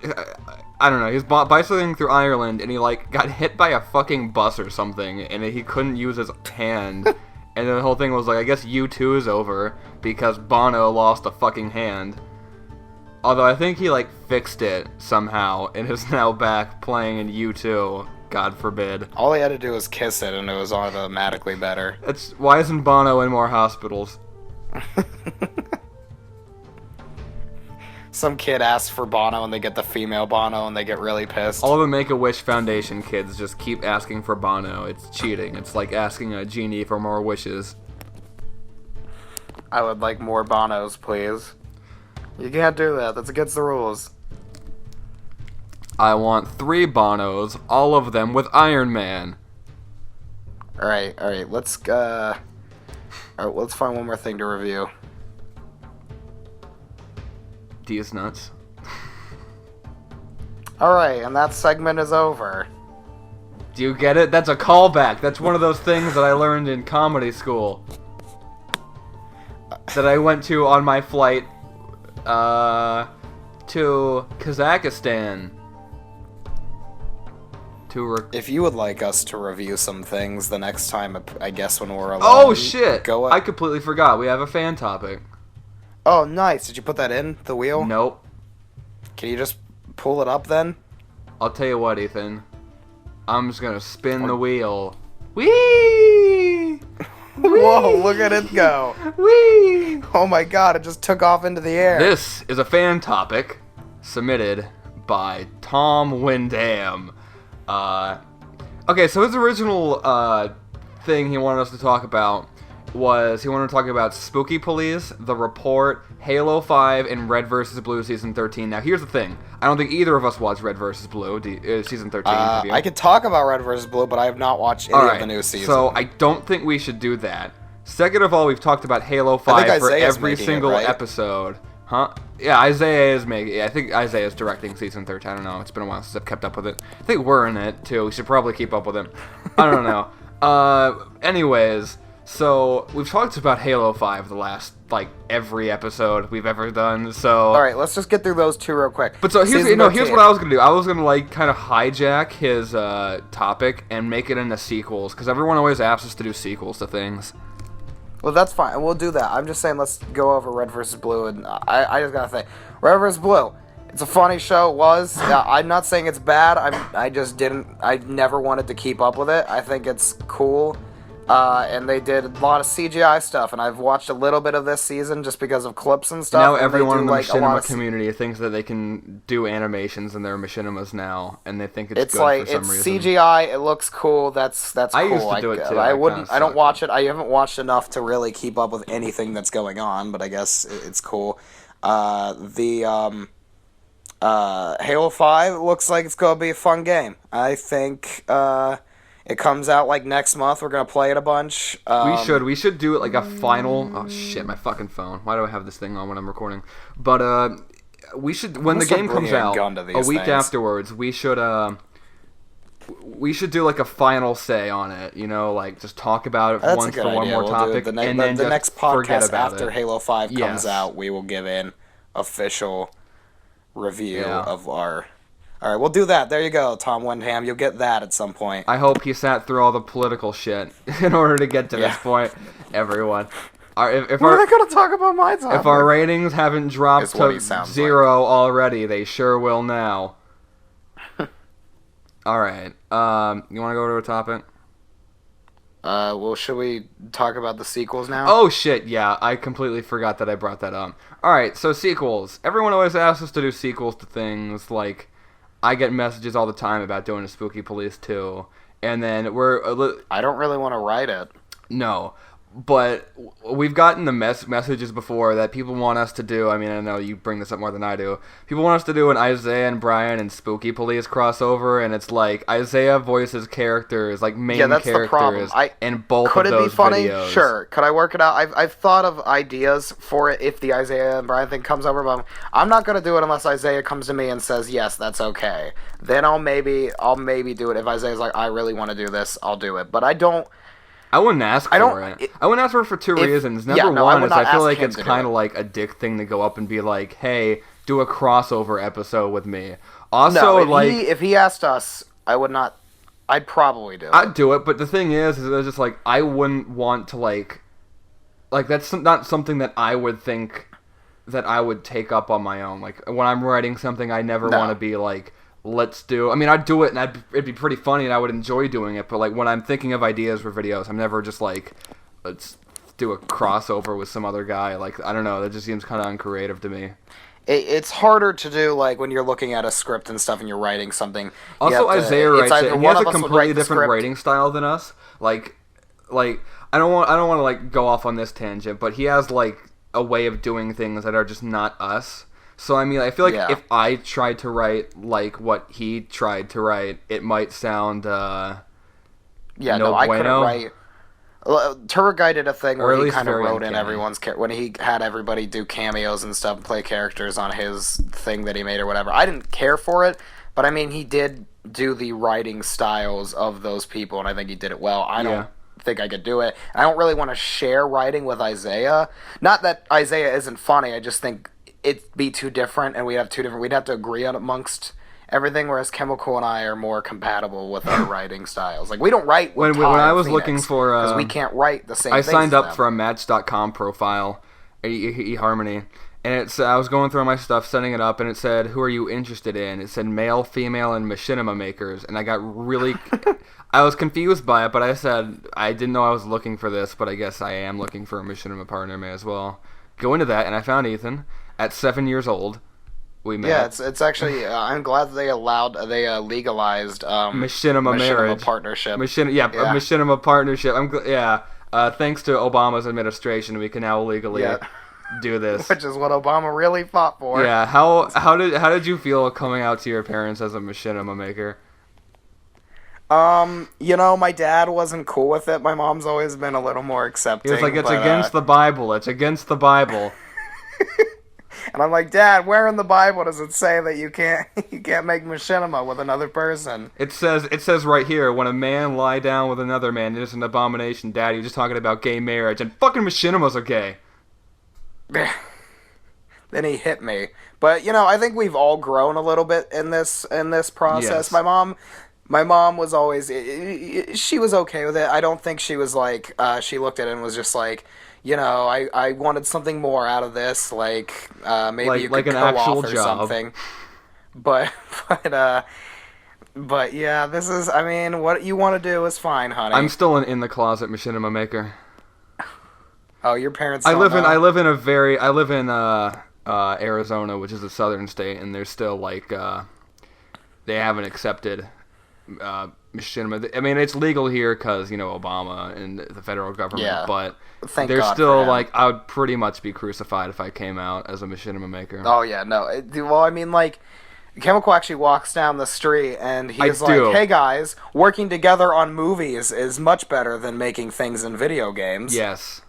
I don't know. He was bicycling through Ireland and he like got hit by a fucking bus or something, and he couldn't use his hand. And then the whole thing was like, I guess U2 is over because Bono lost a fucking hand. Although I think he like fixed it somehow and is now back playing in U2. God forbid. All he had to do was kiss it and it was automatically better. Why isn't Bono in more hospitals? Some kid asks for Bono and they get the female Bono and they get really pissed. All the Make-A-Wish Foundation kids just keep asking for Bono. It's cheating. It's like asking a genie for more wishes. I would like more Bonos, please. You can't do that. That's against the rules. I want 3 Bonos, all of them with Iron Man. Alright, let's find one more thing to review. D's nuts. Alright, and that segment is over. Do you get it? That's a callback. That's one of those things that I learned in comedy school. That I went to on my flight to Kazakhstan. If you would like us to review some things the next time, I guess when we're alone. Oh shit! Go I completely forgot. We have a fan topic. Oh, nice. Did you put that in the wheel? Nope. Can you just pull it up then? I'll tell you what, Ethan. I'm just gonna spin the wheel. Whee! Whoa, look at it go. Whee! Oh my god, it just took off into the air. This is a fan topic submitted by Tom Windham. Okay, so his original thing he wanted us to talk about was he wanted to talk about Spooky Police, The Report, Halo 5, and Red vs. Blue Season 13. Now, here's the thing. I don't think either of us watched Red vs. Blue Season 13. Have you? I could talk about Red vs. Blue, but I have not watched any of the new season. So I don't think we should do that. Second of all, we've talked about Halo 5 for every single episode. Huh? Yeah, Isaiah is making. I think Isaiah is directing Season 13. I don't know. It's been a while since I've kept up with it. I think we're in it, too. We should probably keep up with him. I don't know. Anyways... So, we've talked about Halo 5 the last, every episode we've ever done, so... Alright, let's just get through those two real quick. But so, here's what I was going to do. I was going to, kind of hijack his topic and make it into sequels, because everyone always asks us to do sequels to things. Well, that's fine. We'll do that. I'm just saying let's go over Red vs. Blue, and I just gotta say, Red vs. Blue, it's a funny show, it was. I'm not saying it's bad, I never wanted to keep up with it. I think it's cool. And they did a lot of CGI stuff, and I've watched a little bit of this season just because of clips and stuff. Now everyone in the machinima community thinks that they can do animations in their machinimas now, and they think it's good for some reason. It's CGI, it looks cool, that's cool. I used to do it too. I don't watch it, I haven't watched enough to really keep up with anything that's going on, but I guess it's cool. Halo 5 looks like it's going to be a fun game. I think, it comes out next month. We're gonna play it a bunch. We should do it like a final. Oh shit, my fucking phone. Why do I have this thing on when I'm recording? But we should when the game comes out a week afterwards. We should do like a final say on it. Just talk about it once for one more topic, and then the next podcast after Halo 5 comes out, we will give an official review of our. All right, we'll do that. There you go, Tom Windham. You'll get that at some point. I hope he sat through all the political shit in order to get to this point, everyone. We're not going to talk about my topic. If our ratings haven't dropped to 0 already, they sure will now. All right. You want to go to a topic? Well, should we talk about the sequels now? Oh, shit, yeah. I completely forgot that I brought that up. All right, so sequels. Everyone always asks us to do sequels to things like... I get messages all the time about doing a Spooky Police 2, and then I don't really want to write it. No, but we've gotten the messages before that people want us to do. I mean, I know you bring this up more than I do. People want us to do an Isaiah and Brian and Spooky Police crossover, and it's like Isaiah voices characters, main characters, the problem. in both Could of those videos. Could it be funny? Videos. Sure. Could I work it out? I've thought of ideas for it if the Isaiah and Brian thing comes over, but I'm not going to do it unless Isaiah comes to me and says, yes, that's okay. Then I'll maybe do it. If Isaiah's like, I really want to do this, I'll do it. But I wouldn't ask for it. I wouldn't ask for it for two reasons. Number one is I feel like it's kind of like a dick thing to go up and be like, hey, do a crossover episode with me. Also, if he asked us, I would not. I'd probably do it. I'd do it, but the thing is it's just I wouldn't want to that's not something that I would think that I would take up on my own. When I'm writing something, I never want to be let's do... I mean, I'd do it, and it'd be pretty funny, and I would enjoy doing it, but, when I'm thinking of ideas for videos, I'm never just let's do a crossover with some other guy. I don't know, that just seems kind of uncreative to me. It's harder to do, when you're looking at a script and stuff and you're writing something. Also, Isaiah writes it, and he has a completely different writing style than us. I don't want to, go off on this tangent, but he has, a way of doing things that are just not us. So, I mean, I feel like if I tried to write, what he tried to write, it might sound, I couldn't write... Turret Guy did a thing where he kind of wrote in everyone's... when he had everybody do cameos and stuff, play characters on his thing that he made or whatever. I didn't care for it, but, I mean, he did do the writing styles of those people, and I think he did it well. I don't think I could do it. I don't really want to share writing with Isaiah. Not that Isaiah isn't funny, I just think... it'd be too different, and we'd have to agree on amongst everything, whereas Chemical and I are more compatible with our writing styles. We don't write with when I was looking for... because we can't write the same I things signed up them. for a Match.com profile, eHarmony, and I was going through my stuff, setting it up, and it said, who are you interested in? It said male, female, and machinima makers, and I got really... I was confused by it, but I said, I didn't know I was looking for this, but I guess I am looking for a machinima partner, may as well. Go into that, and I found Ethan. At 7 years old, we met. Yeah, it's actually. I'm glad they legalized machinima marriage partnership. Machinima partnership. thanks to Obama's administration, we can now legally do this. Which is what Obama really fought for. Yeah. How did you feel coming out to your parents as a machinima maker? My dad wasn't cool with it. My mom's always been a little more accepting. He was like, it's against the Bible. It's against the Bible. And I'm like, Dad, where in the Bible does it say that you can't make machinima with another person? It says right here, when a man lie down with another man, it is an abomination. Dad, you're just talking about gay marriage, and fucking machinimas are gay. Then he hit me. But I think we've all grown a little bit in this process. Yes. My mom was always, she was okay with it. I don't think she was like, she looked at it and was just like, I wanted something more out of this, maybe you could an co-author actual job. something. But yeah, this is, what you want to do is fine, honey. I'm still an in the closet machinima maker. Oh, your parents. I live in Arizona, which is a southern state, and they're still they haven't accepted machinima. It's legal here because Obama and the federal government, Yeah. but Thank they're God still for him. I would pretty much be crucified if I came out as a machinima maker. Oh yeah, no. Chemical actually walks down the street and he's I do. like, "Hey guys, working together on movies is much better than making things in video games." Yes.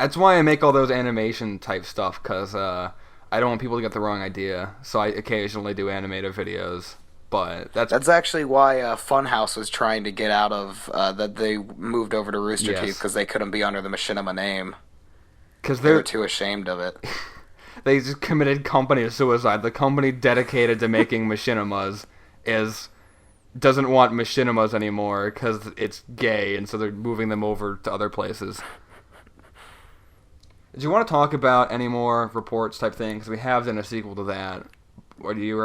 That's why I make all those animation type stuff, because I don't want people to get the wrong idea. So I occasionally do animated videos, but That's actually why Funhouse was trying to get out of that. They moved over to Rooster Yes. Teeth because they couldn't be under the machinima name. because They were too ashamed of it. they just committed company suicide. The company dedicated to making machinimas doesn't want machinimas anymore because it's gay, and so they're moving them over to other places. Do you want to talk about any more reports type thing? Because we have done a sequel to that. Or do you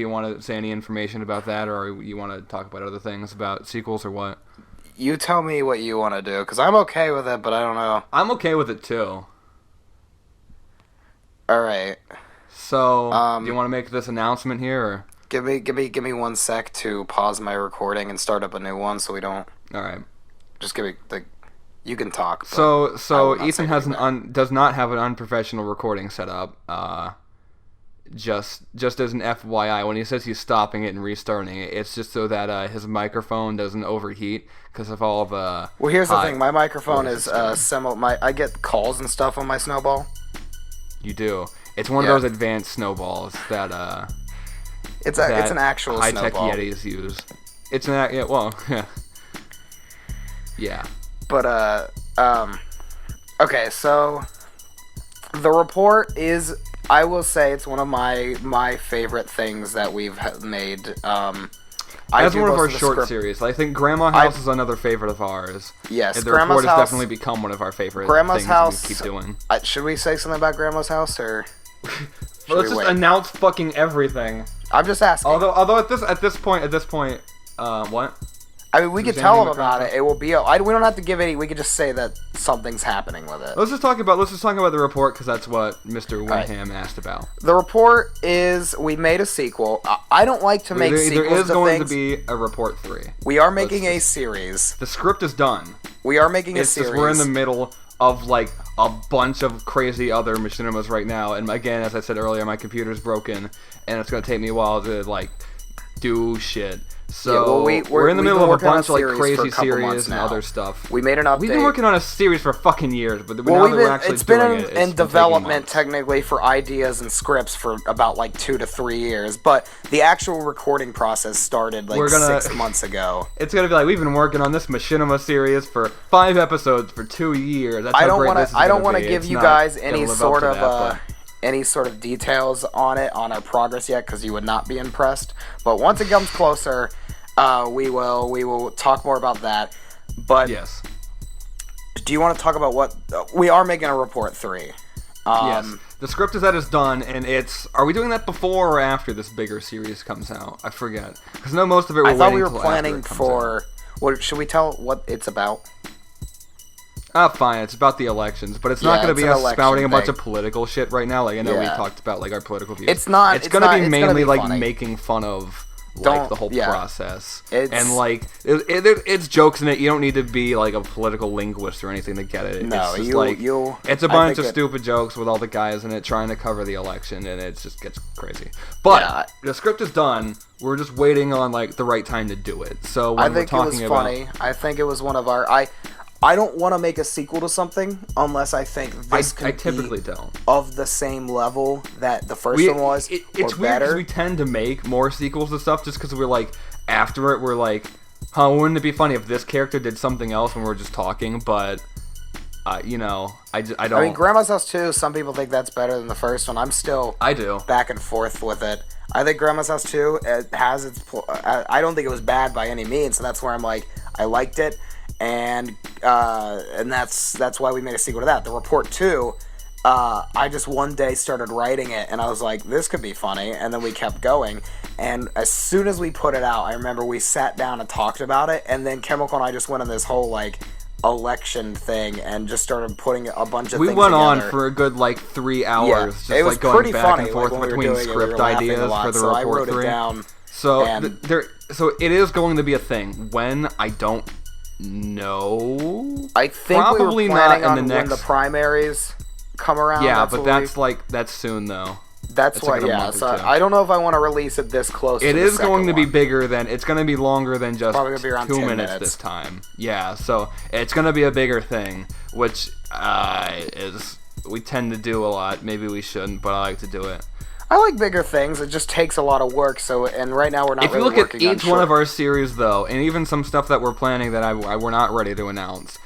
want to say any information about that, or you want to talk about other things about sequels or what? You tell me what you want to do, because I'm okay with it, but I don't know. I'm okay with it too. All right. So, do you want to make this announcement here, or? Give me 1 sec to pause my recording and start up a new one, so we don't. All right. Just give me you can talk. but I will So not Ethan say has anything. does not have an unprofessional recording setup. Just as an FYI, when he says he's stopping it and restarting it, it's just so that his microphone doesn't overheat because of all the. Well, here's the hot thing. My microphone voices is doing. similar. I get calls and stuff on my Snowball. You do. It's one Yeah. of those advanced snowballs that It's an actual high tech Snowball. Yetis use. It's an yeah. Well, yeah. Yeah. But okay. So the report is. I will say it's one of my favorite things that we've made. That's one of our short series. I think Grandma House is another favorite of ours. Yes, and the Grandma's report has House. definitely become one of our favorite Grandma's things House. we keep doing. Should we say something about Grandma's House or? Well, let's we just wait? announce fucking everything. I'm just asking. Although at this point, what? I mean, we could Is tell anything them about with it. It will be. We don't have to give any. We could just say that something's happening with it. Let's just talk about the report because that's what Mr. Winham asked about. The report is we made a sequel. I don't like to make There sequels is to going things. to be a report 3. We are making a series. The script is done. We are making a It's series. just we're in the middle of like a bunch of crazy other machinimas right now, and again, as I said earlier, my computer's broken, and it's gonna take me a while to like do shit. So Yeah, well, we're in the we've middle been of a working on bunch of like series for crazy a couple months series and now. other stuff. We made an update. We've been working on a series for fucking years, but now that we're actually it's been doing in, it, it's in been development taking months. technically for ideas and scripts for about like 2 to 3 years, but the actual recording process started like 6 months ago. It's gonna be like we've been working on this machinima series for 5 episodes for 2 years. That's I how don't great want this is to. I don't gonna want to be. give It's you not guys gonna any live up sort to of that, any sort of details on our progress yet, because you would not be impressed. But once it comes closer, we will talk more about that. But yes. do you want to talk about what we are making a report 3? Yes. The script is done, and it's. Are we doing that before or after this bigger series comes out? I forget. Because I know most of it. I thought we were waiting till after planning it comes for. out. What should we tell what it's about? Fine. It's about the elections, but it's Yeah, not going to it's be an us election spouting a bunch thing. of political shit right now. Like I know we Yeah. talked about like our political views. It's not- It's it's going to not- be it's gonna mainly be like funny. making fun of like the whole yeah. process. It's- and like it's jokes in it. You don't need to be like a political linguist or anything to get it. No, it's just it's a I bunch think of stupid jokes with all the guys in it trying to cover the election, and it just gets crazy. But Yeah. the script is done. We're just waiting on like the right time to do it. So when I we're think it was talking about, funny. I think it was one of our. I don't want to make a sequel to something unless I think this could I typically be don't. of the same level that the first one was, It's or weird because better. we tend to make more sequels to stuff just because we're like, after it, we're like, huh, wouldn't it be funny if this character did something else when we're just talking? But, you know, I don't. I mean, Grandma's House 2, some people think that's better than the first one. I'm still I do. back and forth with it. I think Grandma's House 2 it has its. I don't think it was bad by any means, so that's where I'm like, I liked it. And that's why we made a sequel to that. The Report 2, I just one day started writing it, and I was like, this could be funny, and then we kept going. And as soon as we put it out, I remember we sat down and talked about it, and then Chemical and I just went on this whole, like, election thing and just started putting a bunch of things together. We went on for a good, like, 3 hours, Yeah, just, it was like, going pretty back funny, and forth like, when we were between doing it, we were script laughing a ideas lot, for the so I Report wrote it 3. down, So, and- so it is going to be a thing. When, I don't know. I think Probably we were planning not in the on when next... the primaries come around. Yeah, that's but that's soon, though. That's like why, in a yeah. month or So two. I don't know if I want to release it this close. It to the is going to second be one. bigger than, it's going to be longer than just Probably gonna be around 2 10 minutes minutes. this time. Yeah, so it's going to be a bigger thing, which is, we tend to do a lot. Maybe we shouldn't, but I like to do it. I like bigger things. It just takes a lot of work. So, and right now we're not. If you really look at working on each one of short- our series, though, and even some stuff that we're planning that we're not ready to announce,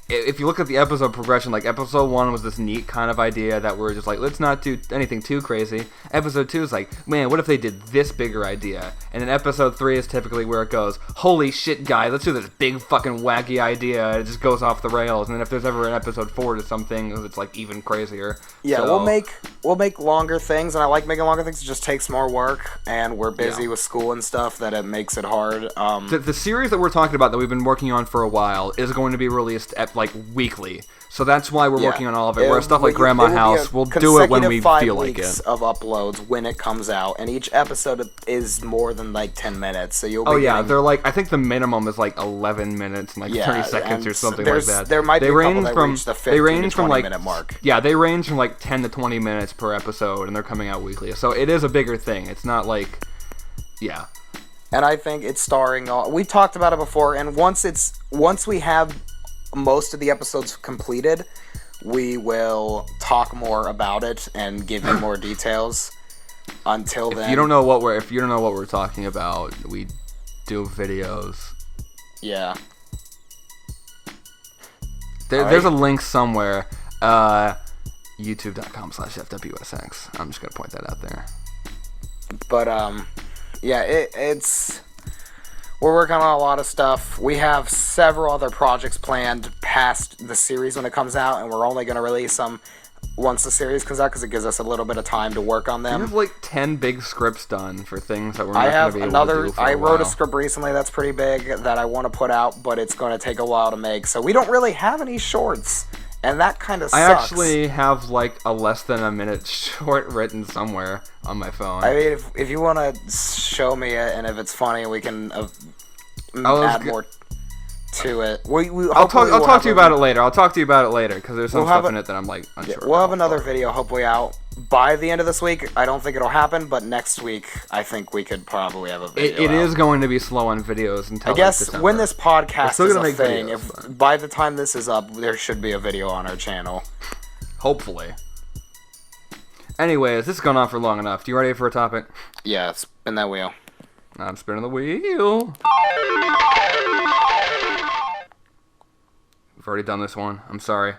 if you look at the episode progression, like episode 1 was this neat kind of idea that we're just like, let's not do anything too crazy. Episode 2 is like, man, what if they did this bigger idea? And then episode 3 is typically where it goes, holy shit, guy, let's do this big fucking wacky idea. And it just goes off the rails. And then if there's ever an episode 4 to something, it's like even crazier. Yeah, So- we'll make longer things, and I like making longer things. It just takes more work, and we're busy Yeah. with school and stuff that it makes it hard. The series that we're talking about that we've been working on for a while is going to be released at like weekly. So that's why we're Yeah. working on all of it. Whereas stuff like it Grandma will be a House, we'll do it when we consecutive 5 feel like weeks it. of uploads when it comes out, and each episode is more than like 10 minutes. So you'll be Oh yeah, getting- they're like, I think the minimum is like 11 minutes and like Yeah, 30 seconds or and something like there's- that. there might be they a couple range that from reach the they 15 to range from 20 like minute mark. Yeah, they range from like 10 to 20 minutes per episode, and they're coming out weekly. So it is a bigger thing. It's not like, yeah. And I think it's starring all. We talked about it before, and once we have most of the episodes completed, we will talk more about it and give you more details. Until then, If you don't know what we're talking about, we do videos. yeah, There's a link somewhere. YouTube.com/FWSX. I'm just gonna point that out there. but yeah, we're working on a lot of stuff. We have several other projects planned past the series when it comes out, and we're only going to release them once the series comes out because it gives us a little bit of time to work on We them. have like 10 big scripts done for things that we're I not have gonna be able to do for I a wrote a while. script recently that's pretty big that I want to put out, but it's going to take a while to make. So we don't really have any shorts, and that kind of sucks. I actually have like a less than a minute short written somewhere on my phone. I mean, if you want to show me it, and if it's funny, we can add more to it. I'll talk to you about it later. I'll talk to you about it later because there's some We'll have stuff in a- it that I'm like unsure. We'll have about. another video hopefully out by the end of this week. I don't think it'll happen, but next week I think we could probably have a video. It out. is going to be slow on videos until I guess like, December. when this podcast still is gonna a make thing, videos, if but- by the time this is up, there should be a video on our channel. Hopefully. Anyways, this has gone on for long enough. You ready for a topic? Yeah, spin that wheel. I'm spinning the wheel. We've already done this one. I'm sorry.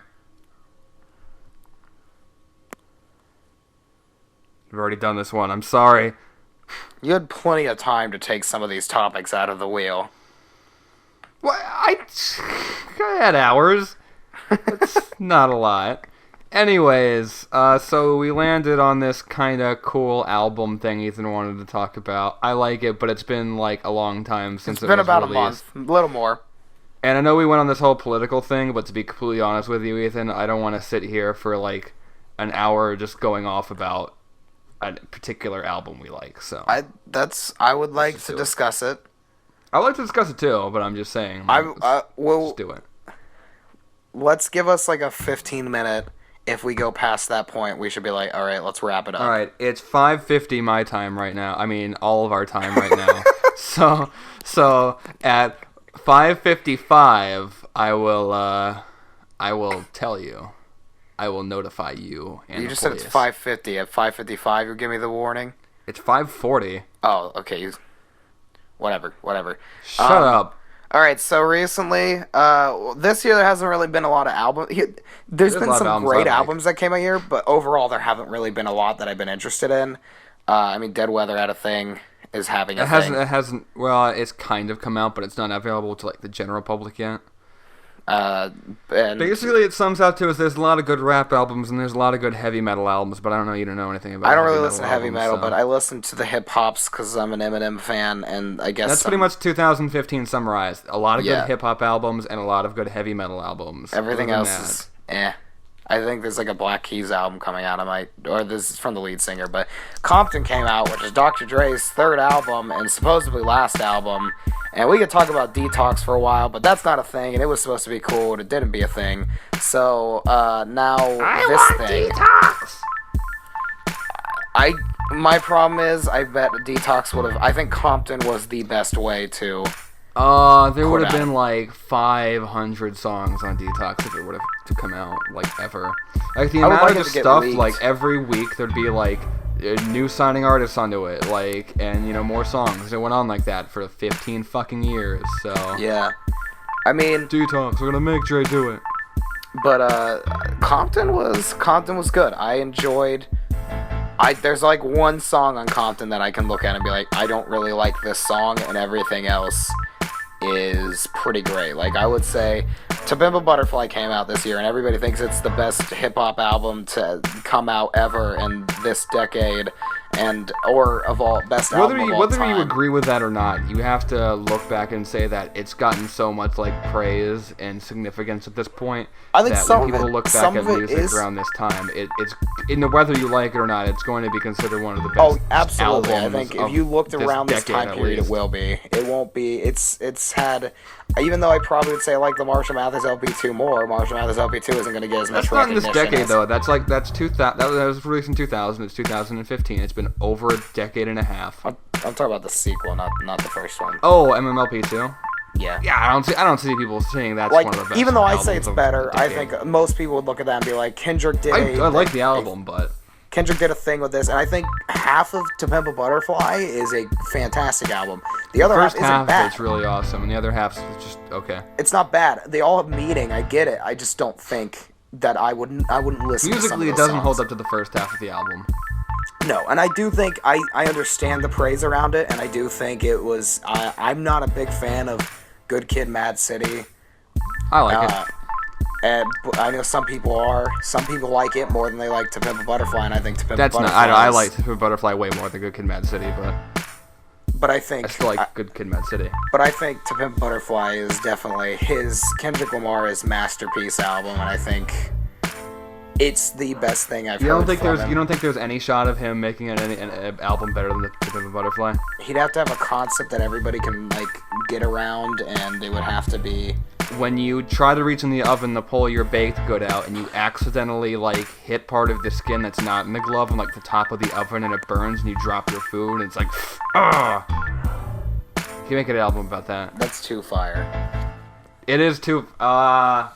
We've already done this one. I'm sorry. You had plenty of time to take some of these topics out of the wheel. Well, I had hours. That's not a lot. Anyways, so we landed on this kind of cool album thing Ethan wanted to talk about. I like it, but it's been like a long time since It's it been was about released. a month, a little more. And I know we went on this whole political thing, but to be completely honest with you, Ethan, I don't want to sit here for like an hour just going off about a particular album we like. So I would like to discuss it. I'd like to discuss it too, but I'm just saying. We'll just do it. Let's give us like a 15-minute. If we go past that point, we should be like, all right, let's wrap it up. All right, it's 5:50 my time right now. I mean, all of our time right now. so at 5:55, I will tell you. I will notify you. And you the just said it's police. 5:50. At 5:55, you give me the warning. It's 5:40. Oh, okay. Whatever. Shut up. All right, so recently, this year there hasn't really been a lot of albums. There's been some great albums that came out here, but overall there haven't really been a lot that I've been interested in. I mean, Dead Weather had a thing, is having a thing. It hasn't. Well, it's kind of come out, but it's not available to like the general public yet. And Basically, it sums out to is there's a lot of good rap albums and there's a lot of good heavy metal albums, but I don't know. You don't know anything about. I don't really listen to heavy albums, metal, so. but I listen to the hip hops because I'm an Eminem fan, and I guess That's pretty much 2015 summarized. A lot of good hip hop albums and a lot of good heavy metal albums. Everything else is I think there's like a Black Keys album coming out. Or this is from the lead singer, but Compton came out, which is Dr. Dre's third album and supposedly last album. And we could talk about Detox for a while, but that's not a thing, and it was supposed to be cool, and it didn't be a thing. So now this thing. Detox. My problem is, I bet Detox would have. I think Compton was the best way to. There would have been like 500 songs on Detox if it would have to come out, like, ever. Like, the amount of stuff, like, every week there'd be, like, new signing artists onto it, like, and, you know, more songs. It went on like that for 15 fucking years, so. Yeah. I mean. Detox, we're gonna make Dre do it. But, Compton was good. I enjoyed. There's, like, one song on Compton that I can look at and be like, I don't really like this song, and everything else is pretty great. Like, I would say To Pimp a Butterfly came out this year, and everybody thinks it's the best hip-hop album to come out ever in this decade, or of all, best album of all Whether time. you agree with that or not, you have to look back and say that it's gotten so much, like, praise and significance at this point. I think that when people look back at music around this time, it's whether you like it or not, it's going to be considered one of the best. Oh, absolutely. I albums think if you looked around this time period, it will be. It won't be. It's had. Even though I probably would say I like the Marshall Mathers LP2 more, Marshall Mathers LP2 isn't going to get as much recognition. That's not in this decade, though. That's 2000. That was released in 2000. It's 2015. It's been over a decade and a half. I'm talking about the sequel, not the first one. Oh, MMLP2. Yeah. Yeah, I don't see people saying that's like, one of the best. Even though I say it's albums of better, the I decade. think most people would look at that and be like, Kendrick did. I like the album, but Kendrick did a thing with this, and I think half of To Pimp a Butterfly is a fantastic album. The other half isn't bad. It's really awesome, and the other half's just okay. It's not bad. They all have meaning. I get it. I just don't think that I wouldn't listen to some Musically, of it those doesn't songs. hold up to the first half of the album. No, and I do think I understand the praise around it, and I do think it was. I'm not a big fan of Good Kid, Mad City. I like it. And I know some people are. Some people like it more than they like To Pimp a Butterfly, and I think To Pimp That's a not. Butterfly. I like To Pimp a Butterfly way more than Good Kid, Mad City, but I think I still like Good Kid, Mad City. But I think To Pimp a Butterfly is definitely Kendrick Lamar's masterpiece album, and I think it's the best thing I've heard from him. You don't think there's any shot of him making an album better than To Pimp a Butterfly? He'd have to have a concept that everybody can like get around, and it would have to be. When you try to reach in the oven to pull your baked good out, and you accidentally like hit part of the skin that's not in the glove on like the top of the oven, and it burns, and you drop your food, and it's like, ah. You can make an album about that. That's too fire. It is too. But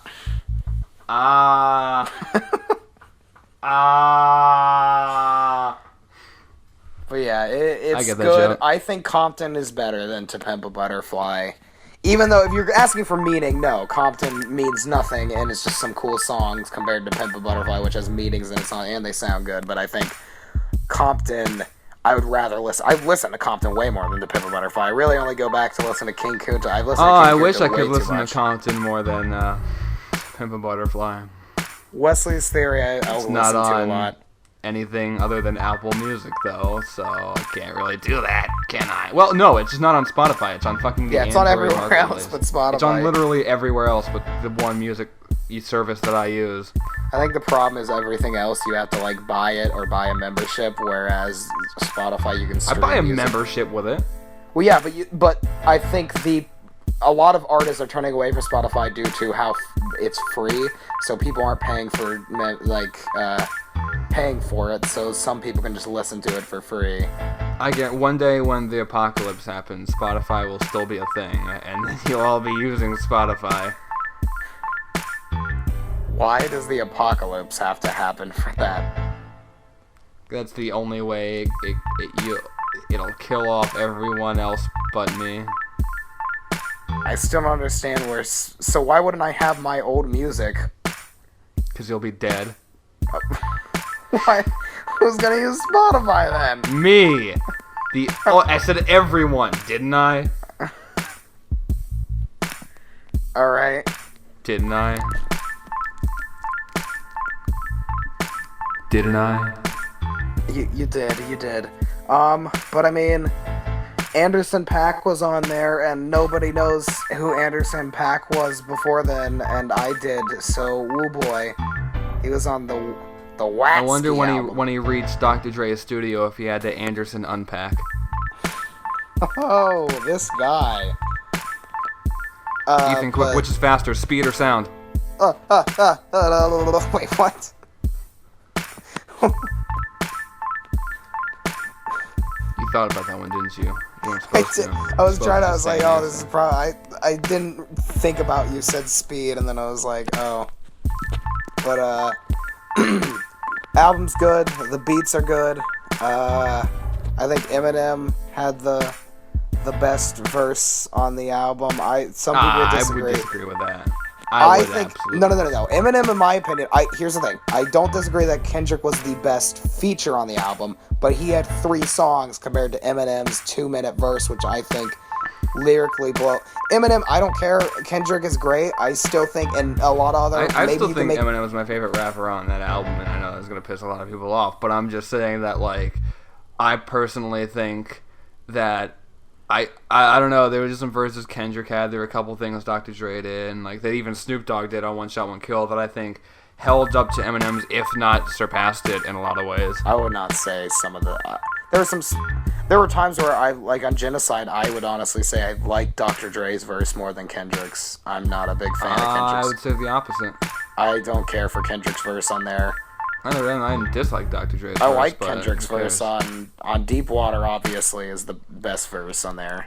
yeah, it's get that good. joke. I think Compton is better than To Pimp a Butterfly. Even though if you're asking for meaning, no, Compton means nothing, and it's just some cool songs compared to Pimp a Butterfly, which has meanings in its song, and they sound good. But I think Compton, I would rather listen. I've listened to Compton way more than To Pimp a Butterfly. I really only go back to listen to King Kunta. I've listened to King I Kunta wish I way could too listen to much. Compton more than Pimp a Butterfly. Wesley's Theory, I'll listen Not to a on lot. anything other than Apple Music, though, so I can't really do that, can I? Well, no, it's just not on Spotify. It's on fucking Yeah, it's on Android everywhere else marketplace. but Spotify. It's on literally everywhere else but the one music service that I use. I think the problem is everything else you have to like buy it or buy a membership, whereas Spotify you can I stream buy a music. membership with it. Well, yeah, but I think a lot of artists are turning away from Spotify due to how it's free, so people aren't paying for paying for it. So some people can just listen to it for free. I get one day when the apocalypse happens, Spotify will still be a thing, and then you'll all be using Spotify. Why does the apocalypse have to happen for that? That's the only way it'll kill off everyone else but me. I still don't understand so why wouldn't I have my old music? Because you'll be dead. Why? Who's gonna use Spotify then? Me! I said everyone, didn't I? Alright. Didn't I? Didn't I? You did. But I mean, Anderson .Paak was on there, and nobody knows who Anderson .Paak was before then, and I did, so woo boy. He was on the Watsky I wonder album. when he reached Dr. Dre's studio if he had to Anderson unpack. Oh, this guy. Ethan, quick, which is faster, speed or sound? Wait, what? You thought about that one, didn't you? You weren't I supposed did. to. I was Supposed trying to. to I was say like, oh, anything. this is probably. I didn't think about you said speed, and then I was like, oh. But album's good. The beats are good. I think Eminem had the best verse on the album. Some people I disagree. would disagree with that. I would think absolutely. no. Eminem, in my opinion, here's the thing. I don't disagree that Kendrick was the best feature on the album, but he had 3 songs compared to Eminem's 2-minute verse, which I think lyrically blow. Eminem, I don't care. Kendrick is great. I still think, and a lot of other. I maybe still you can think make. Eminem was my favorite rapper on that album, and I know that's gonna piss a lot of people off, but I'm just saying that, like, I personally think that I don't know. There were just some verses Kendrick had. There were a couple things Dr. Dre did, and like that even Snoop Dogg did on One Shot One Kill that I think held up to Eminem's, if not surpassed it in a lot of ways. I would not say some of the. There were times where I like on Genocide. I would honestly say I like Dr. Dre's verse more than Kendrick's. I'm not a big fan of I Kendrick's. would say the opposite. I don't care for Kendrick's verse on there. I didn't dislike Dr. Dre's verse. I like but Kendrick's who cares? verse on Deep Water. Obviously, is the best verse on there.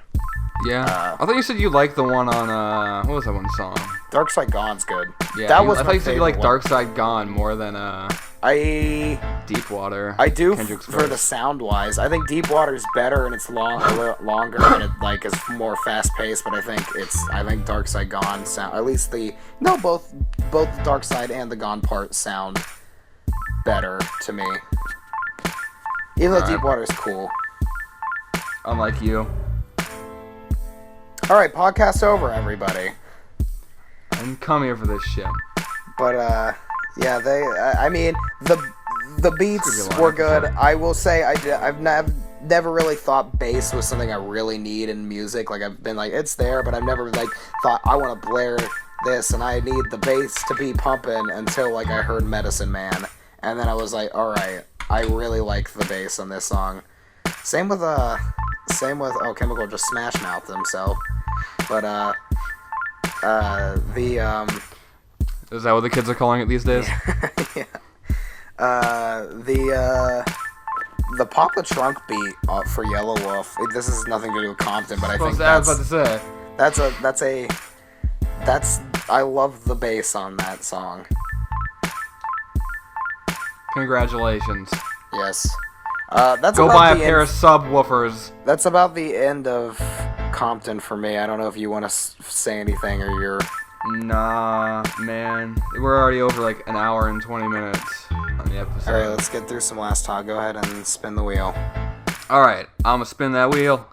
Yeah. I thought you said you liked the one on, what was that one song? Dark Side Gone's good. Yeah, that was I my thought you said you favorite liked one. Dark Side Gone more than, I Deepwater. I do Kendrick's for the verse. sound wise. I think Deep Water's better and it's a little longer and it like is more fast paced. But I think Dark Side Gone sound at least both the Dark Side and the Gone part sound better to me. Even though Alright. Deep Water's cool. Unlike you. All right, podcast over, everybody. I didn't come here for this shit. But yeah, I mean the beats Could be a were lot, good. yeah. I will say I've never really thought bass was something I really need in music. Like I've been like it's there, but I've never like thought I want to blare this and I need the bass to be pumping until like I heard Medicine Man, and then I was like, all right, I really like the bass on this song. Same with Chemical just smash mouthed himself, but Is that what the kids are calling it these days? yeah. The Pop the Trunk beat for Yellow Wolf. This has nothing to do with Compton, but I think I was about to say. I love the bass on that song. Congratulations. Yes. That's Go about buy a the pair end, of subwoofers. That's about the end of Compton for me. I don't know if you want to say anything or you're. Nah, man. We're already over like an hour and 20 minutes on the episode. All right, let's get through some last talk. Go ahead and spin the wheel. Alright, I'm gonna spin that wheel.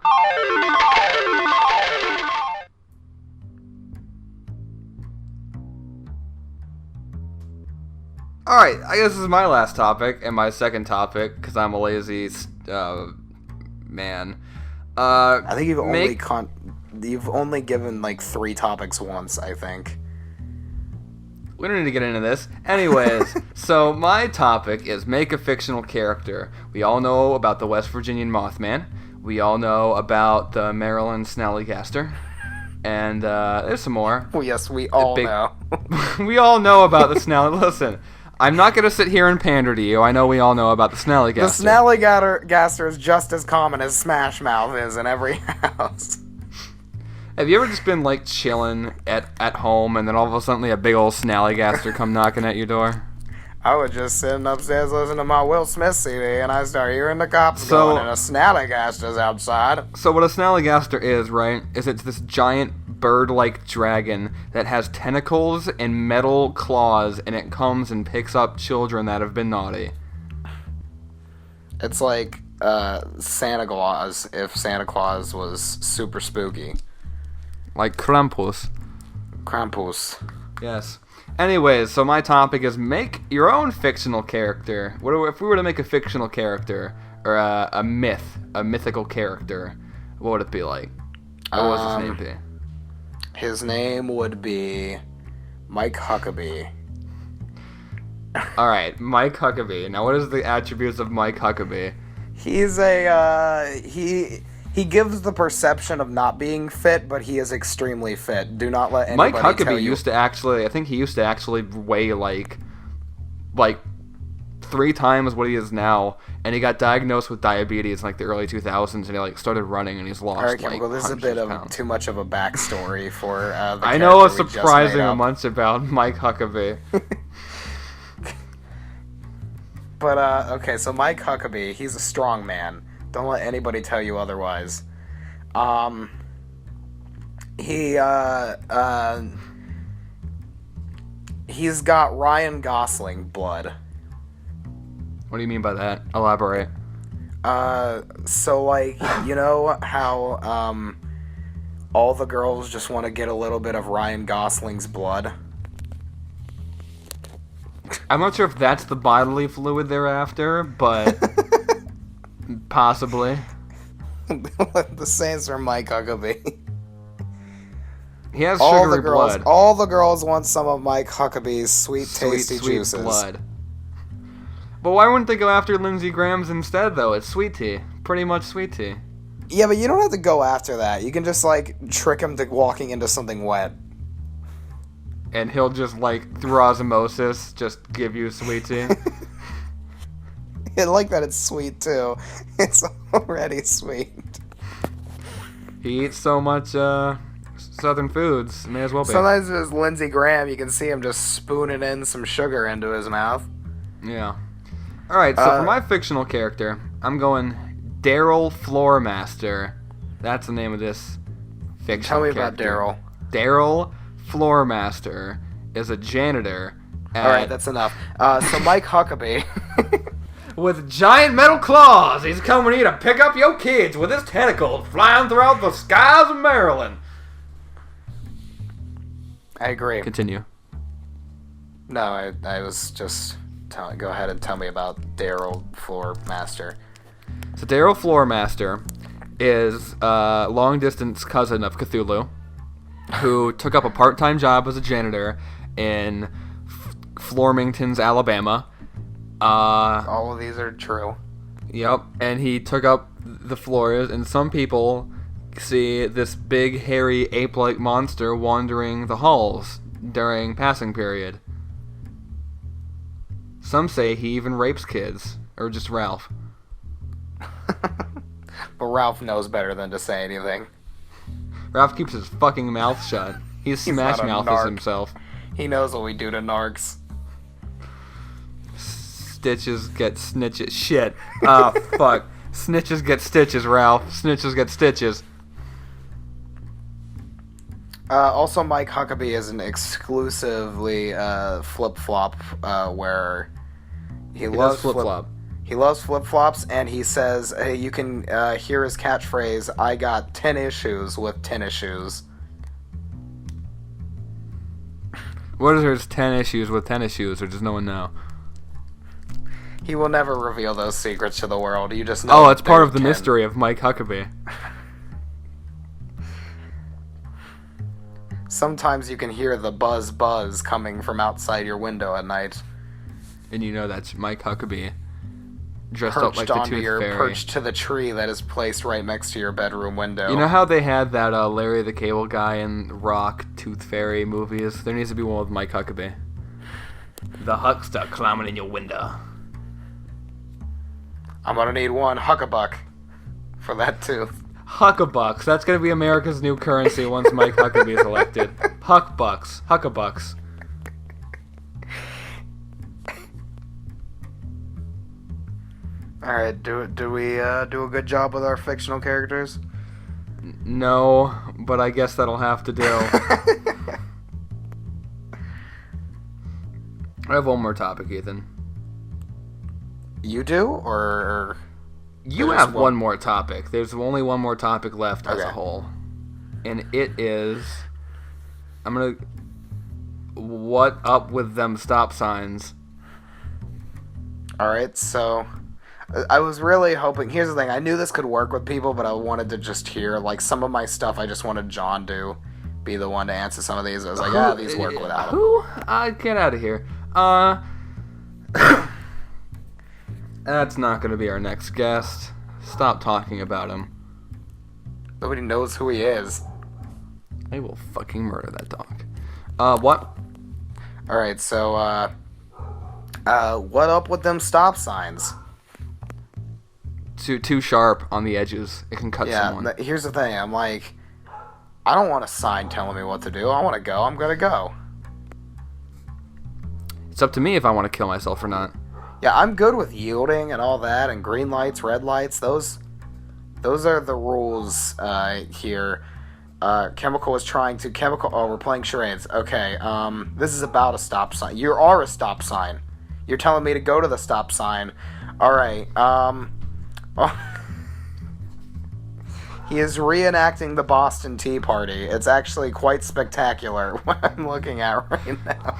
Alright, I guess this is my last topic and my second topic because I'm a lazy man. I think you've only given like 3 topics once. I think. We don't need to get into this. Anyways, so my topic is make a fictional character. We all know about the West Virginian Mothman. We all know about the Maryland Snallygaster. And there's some more. Well, yes, we all know. We all know about the Snally. Listen, I'm not going to sit here and pander to you. I know we all know about the Snallygaster. The Snallygaster is just as common as Smash Mouth is in every house. Have you ever just been, like, chilling at home, and then all of a sudden a big old Snallygaster come knocking at your door? I was just sitting upstairs listening to my Will Smith CD, and I started hearing the cops going, and a Snallygaster's outside. So what a Snallygaster is, right, is it's this giant bird-like dragon that has tentacles and metal claws, and it comes and picks up children that have been naughty. It's like Santa Claus if Santa Claus was super spooky. Like Krampus. Krampus. Yes. Anyways, so my topic is make your own fictional character. If we were to make a fictional character, or a mythical character, what would it be like? What would his name be? His name would be Mike Huckabee. Alright, Mike Huckabee. Now what is the attributes of Mike Huckabee? He's he gives the perception of not being fit, but he is extremely fit. Do not let anybody Mike Huckabee tell you. I think he used to actually weigh like 3 times what he is now, and he got diagnosed with diabetes in like the early 2000s, and he like started running, and he's lost Alright, like well, this is a bit of pounds. too much of a backstory for the I know a character we just surprising made up. amount about Mike Huckabee. But, okay, so Mike Huckabee, he's a strong man. Don't let anybody tell you otherwise. He's got Ryan Gosling blood. What do you mean by that? Elaborate. So, like, you know how, all the girls just want to get a little bit of Ryan Gosling's blood? I'm not sure if that's the bodily fluid they're after, but possibly. The Saints are Mike Huckabee. He has sugary girls, blood. all the girls want some of Mike Huckabee's sweet, tasty sweet juices. blood. But why wouldn't they go after Lindsey Graham's instead, though? It's sweet tea. Pretty much sweet tea. Yeah, but you don't have to go after that. You can just, like, trick him to walking into something wet. And he'll just, like, through osmosis, just give you sweet tea. I like that it's sweet, too. It's already sweet. He eats so much, southern foods. May as well be. Sometimes as Lindsey Graham, you can see him just spooning in some sugar into his mouth. Yeah. Alright, so for my fictional character, I'm going Daryl Floormaster. That's the name of this fictional character. Tell me about Daryl. Daryl Floormaster is a janitor at... Alright, that's enough. So Mike Huckabee... With giant metal claws, he's coming here to pick up your kids with his tentacles flying throughout the skies of Maryland. I agree. Continue. No, I was just... Go ahead and tell me about Daryl Floormaster. So Daryl Floormaster is a long-distance cousin of Cthulhu, who took up a part-time job as a janitor in Floormington's, Alabama. All of these are true. Yep, and he took up the floors, and some people see this big, hairy, ape-like monster wandering the halls during passing period. Some say he even rapes kids, or just Ralph. But Ralph knows better than to say anything. Ralph keeps his fucking mouth shut. He's Smash not a Mouth narc. himself. He knows what we do to narcs. Stitches get snitches. Shit. Ah, fuck. Snitches get stitches, Ralph. Snitches get stitches. Also, Mike Huckabee is an exclusively flip-flop where he loves flip-flop. He loves flip-flops, and he says, hey, you can hear his catchphrase, I got 10 issues with tennis shoes. What is there's 10 issues with tennis shoes, or does no one know? He will never reveal those secrets to the world. You just know. Oh, it's part of the 10. mystery of Mike Huckabee. Sometimes you can hear the buzz buzz coming from outside your window at night. And you know that's Mike Huckabee. Dressed up like Perched the onto Tooth your Fairy. perched to the tree that is placed right next to your bedroom window. You know how they had that Larry the Cable Guy and Rock Tooth Fairy movies? There needs to be one with Mike Huckabee. The Huckster climbing in your window. I'm gonna need one Huckabuck for that tooth. Huckabucks. That's going to be America's new currency once Mike Huckabee is elected. Huckbucks. Huckabucks. All right, do we do a good job with our fictional characters? No, but I guess that'll have to do. I have one more topic, Ethan. You do, or You there's have one- one more topic. There's only one more topic left as a Okay. whole. And it is... What up with them stop signs? All right, so I was really hoping. Here's the thing: I knew this could work with people, but I wanted to just hear like some of my stuff. I just wanted John to be the one to answer some of these. I was like, these work without him. Who? Get out of here. That's not going to be our next guest. Stop talking about him. Nobody knows who he is. I will fucking murder that dog. What? All right, so what up with them stop signs? Too sharp on the edges. It can cut someone. Here's the thing. I'm like, I don't want a sign telling me what to do. I want to go. I'm gonna go. It's up to me if I want to kill myself or not. Yeah, I'm good with yielding and all that, and green lights, red lights. Those are the rules here. Chemical is trying to Oh, we're playing charades. Okay. This is about a stop sign. You are a stop sign. You're telling me to go to the stop sign. All right. He is reenacting the Boston Tea Party. It's actually quite spectacular what I'm looking at right now.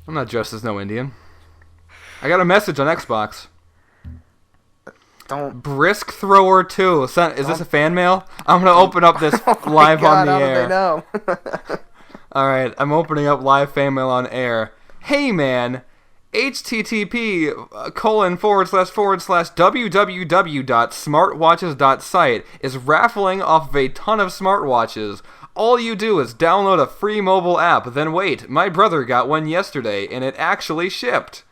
I'm not dressed as no Indian. I got a message on Xbox. Don't. Brisk Thrower 2. Is this a fan mail? I'm going to open up this live on the air. How did they know? Alright, I'm opening up live fan mail on air. Hey man, http://www.smartwatches.site is raffling off of a ton of smartwatches. All you do is download a free mobile app, then wait. My brother got one yesterday, and it actually shipped.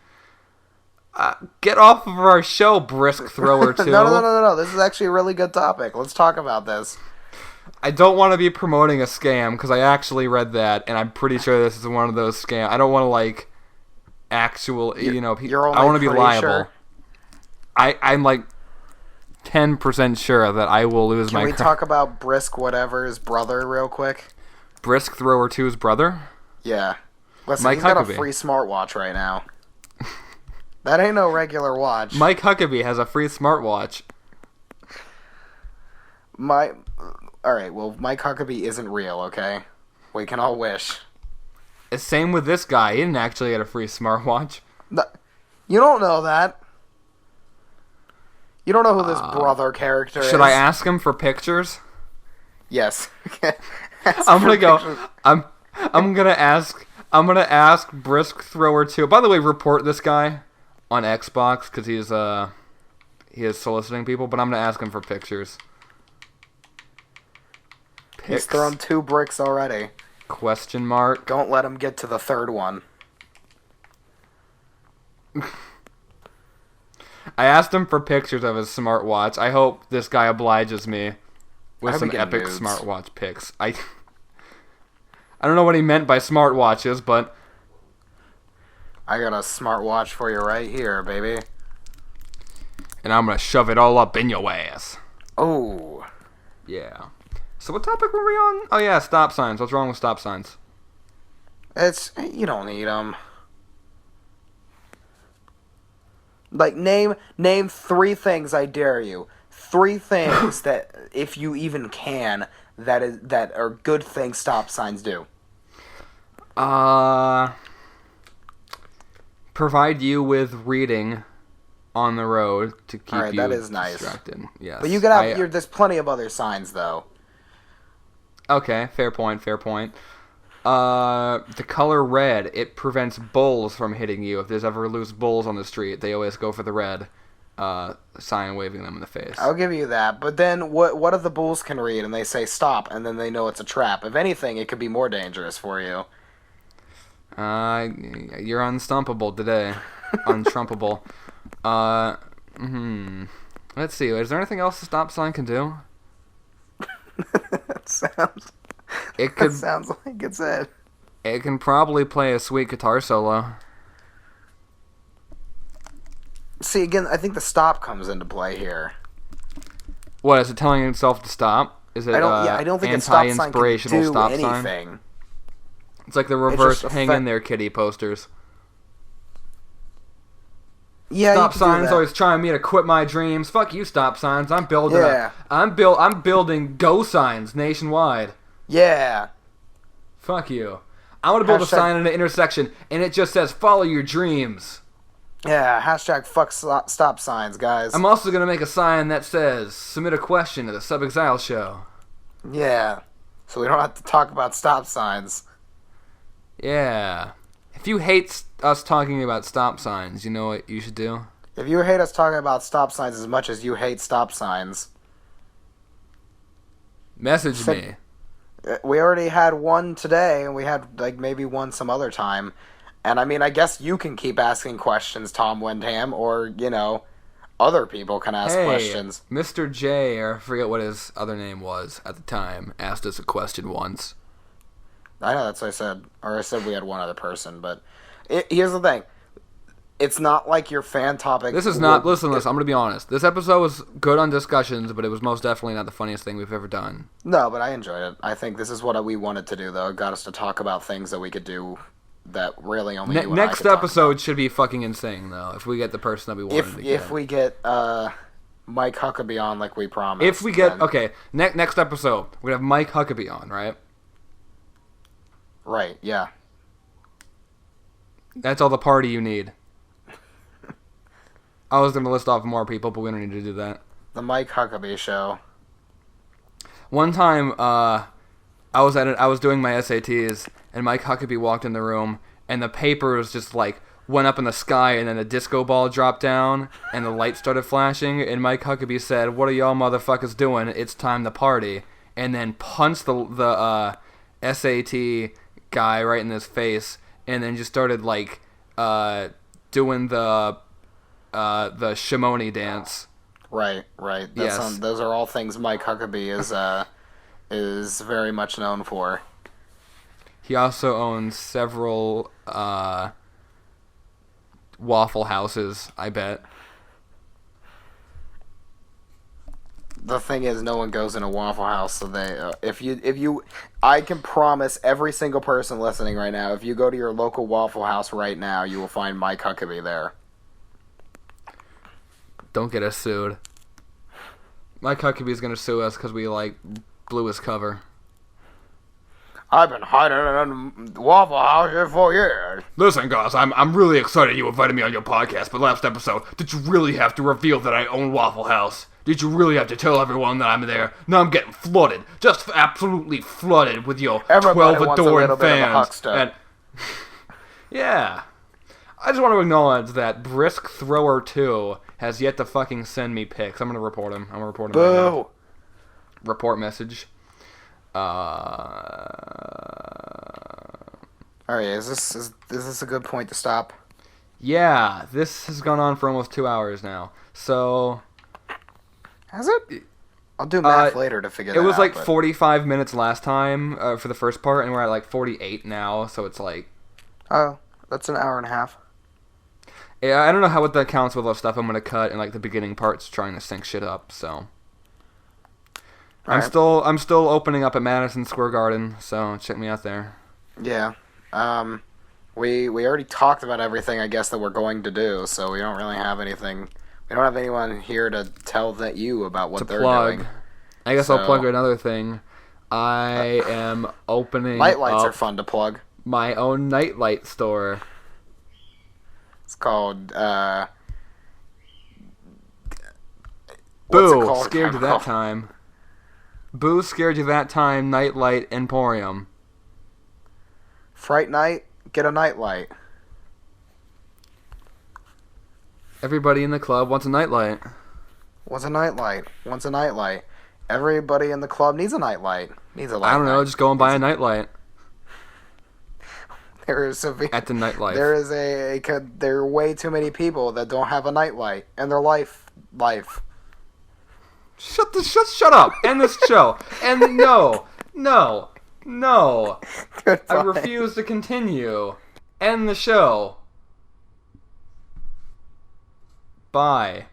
Get off of our show, Brisk Thrower 2. No. This is actually a really good topic. Let's talk about this. I don't want to be promoting a scam, because I actually read that, and I'm pretty sure this is one of those scams. I don't want to, like, You're I want to be pretty liable. sure? I'm, like, 10% sure that I will lose my... Can we talk about Brisk whatever's brother real quick? Brisk Thrower 2's brother? Yeah. Listen, Mike he's got a Huckabee. free smartwatch right now. That ain't no regular watch. Mike Huckabee has a free smartwatch. Alright, well, Mike Huckabee isn't real, okay? We can all wish. Same with this guy. He didn't actually get a free smartwatch. You don't know that. You don't know who this brother character is. Should I ask him for pictures? Yes. I'm gonna go. I'm gonna ask Brisk Thrower 2. By the way, report this guy on Xbox because he is soliciting people. But I'm gonna ask him for pictures. He's thrown 2 bricks already. Question mark. Don't let him get to the 3rd one. I asked him for pictures of his smartwatch. I hope this guy obliges me with hope some he get epic nudes. smartwatch pics. I don't know what he meant by smartwatches, but I got a smartwatch for you right here, baby. and I'm gonna shove it all up in your ass. Oh. Yeah. So what topic were we on? Oh yeah, stop signs. What's wrong with stop signs? You don't need them. Like, name 3 things, I dare you. 3 things that, if you even can, that are good things stop signs do. Provide you with reading on the road to keep Alright, you that is nice. distracted. Yes. But you could have, there's plenty of other signs, though. Okay, fair point. The color red, it prevents bulls from hitting you. If there's ever loose bulls on the street, they always go for the red sign waving them in the face. I'll give you that. But then what if the bulls can read and they say stop and then they know it's a trap? If anything, it could be more dangerous for you. You're unstumpable today. Untrumpable. Let's see. Is there anything else the stop sign can do? It sounds like it's it. It can probably play a sweet guitar solo. See, again, I think the stop comes into play here. What, is it telling itself to stop? Is it I don't think a stop sign can anti-inspirational do stop anything. sign? It's like the reverse just hang in there kitty posters. Yeah, Stop you can do signs that. always trying me to quit my dreams. Fuck you, stop signs. I'm building Yeah. I'm building go signs nationwide. Yeah. Fuck you. I want to build a Hashtag- sign in an intersection and it just says follow your dreams. Yeah, hashtag fuck stop signs, guys. I'm also going to make a sign that says submit a question to the Sub-Exile Show. Yeah. So we don't have to talk about stop signs. Yeah. If you hate us talking about stop signs, you know what you should do? If you hate us talking about stop signs as much as you hate stop signs, Message me. we already had one today, and we had like maybe one some other time. And I mean, I guess you can keep asking questions, Tom Windham, or, other people can ask questions. Mr. J, or I forget what his other name was at the time, asked us a question once. I know, that's what I said. Or I said we had one other person, but here's the thing. It's not like your fan topic... This is not... Listen, I'm going to be honest. This episode was good on discussions, but it was most definitely not the funniest thing we've ever done. No, but I enjoyed it. I think this is what we wanted to do, though. It got us to talk about things that we could do that really only you and I Next could talk episode about. should be fucking insane, though, if we get the person that we wanted to get. If we get Mike Huckabee on like we promised. If we get... then- Okay, next episode, we're going to have Mike Huckabee on, right? Right, yeah. That's all the party you need. I was going to list off more people, but we don't need to do that. The Mike Huckabee Show. One time, I was doing my SATs, and Mike Huckabee walked in the room, and the papers just, went up in the sky, and then a disco ball dropped down, and the light started flashing, and Mike Huckabee said, "What are y'all motherfuckers doing? It's time to party." And then punched the SAT guy right in his face, and then just started, doing the Shimoni dance. Right. Yes. Those are all things Mike Huckabee is very much known for. He also owns several Waffle Houses, I bet. The thing is, no one goes in a Waffle House, so they I can promise every single person listening right now, if you go to your local Waffle House right now, you will find Mike Huckabee there. Don't get us sued. Mike Huckabee's gonna sue us because we, blew his cover. I've been hiding in a Waffle House here for years. Listen, guys, I'm really excited you invited me on your podcast, but last episode, did you really have to reveal that I own Waffle House? Did you really have to tell everyone that I'm there? Now I'm getting flooded. Just absolutely flooded with your Everybody 12 wants a adoring little bit of a fans. huckster. And yeah. I just want to acknowledge that Brisk Thrower 2 has yet to fucking send me pics. I'm going to report him. I'm going to report him right now. Boo! Report message. Alright, is this a good point to stop? Yeah, this has gone on for almost 2 hours now. So... Has it? I'll do math later to figure that It was out. 45 minutes last time for the first part, and we're at 48 now, so it's Oh, that's an hour and a half. Yeah, I don't know what that counts with all stuff I'm going to cut in the beginning parts trying to sync shit up, so... I'm still opening up at Madison Square Garden, so check me out there. Yeah. We already talked about everything, I guess, that we're going to do, so we don't really have anything... We don't have anyone here to tell you about what they're doing. I guess So- I'll plug another thing. I am opening Nightlights up are fun to plug. my own nightlight store. It's called, what's Boo! it called? Scared to that time. Booze scared you that time, Nightlight, Emporium. Fright night, get a nightlight. Everybody in the club wants a nightlight. What's a nightlight? What's a nightlight? Everybody in the club needs a nightlight. Needs a light. I don't know, night. just go and buy a nightlight. There is At the nightlife. There are way too many people that don't have a nightlight in their life. Shut up. End this show. And no. Goodbye. I refuse to continue. End the show. Bye.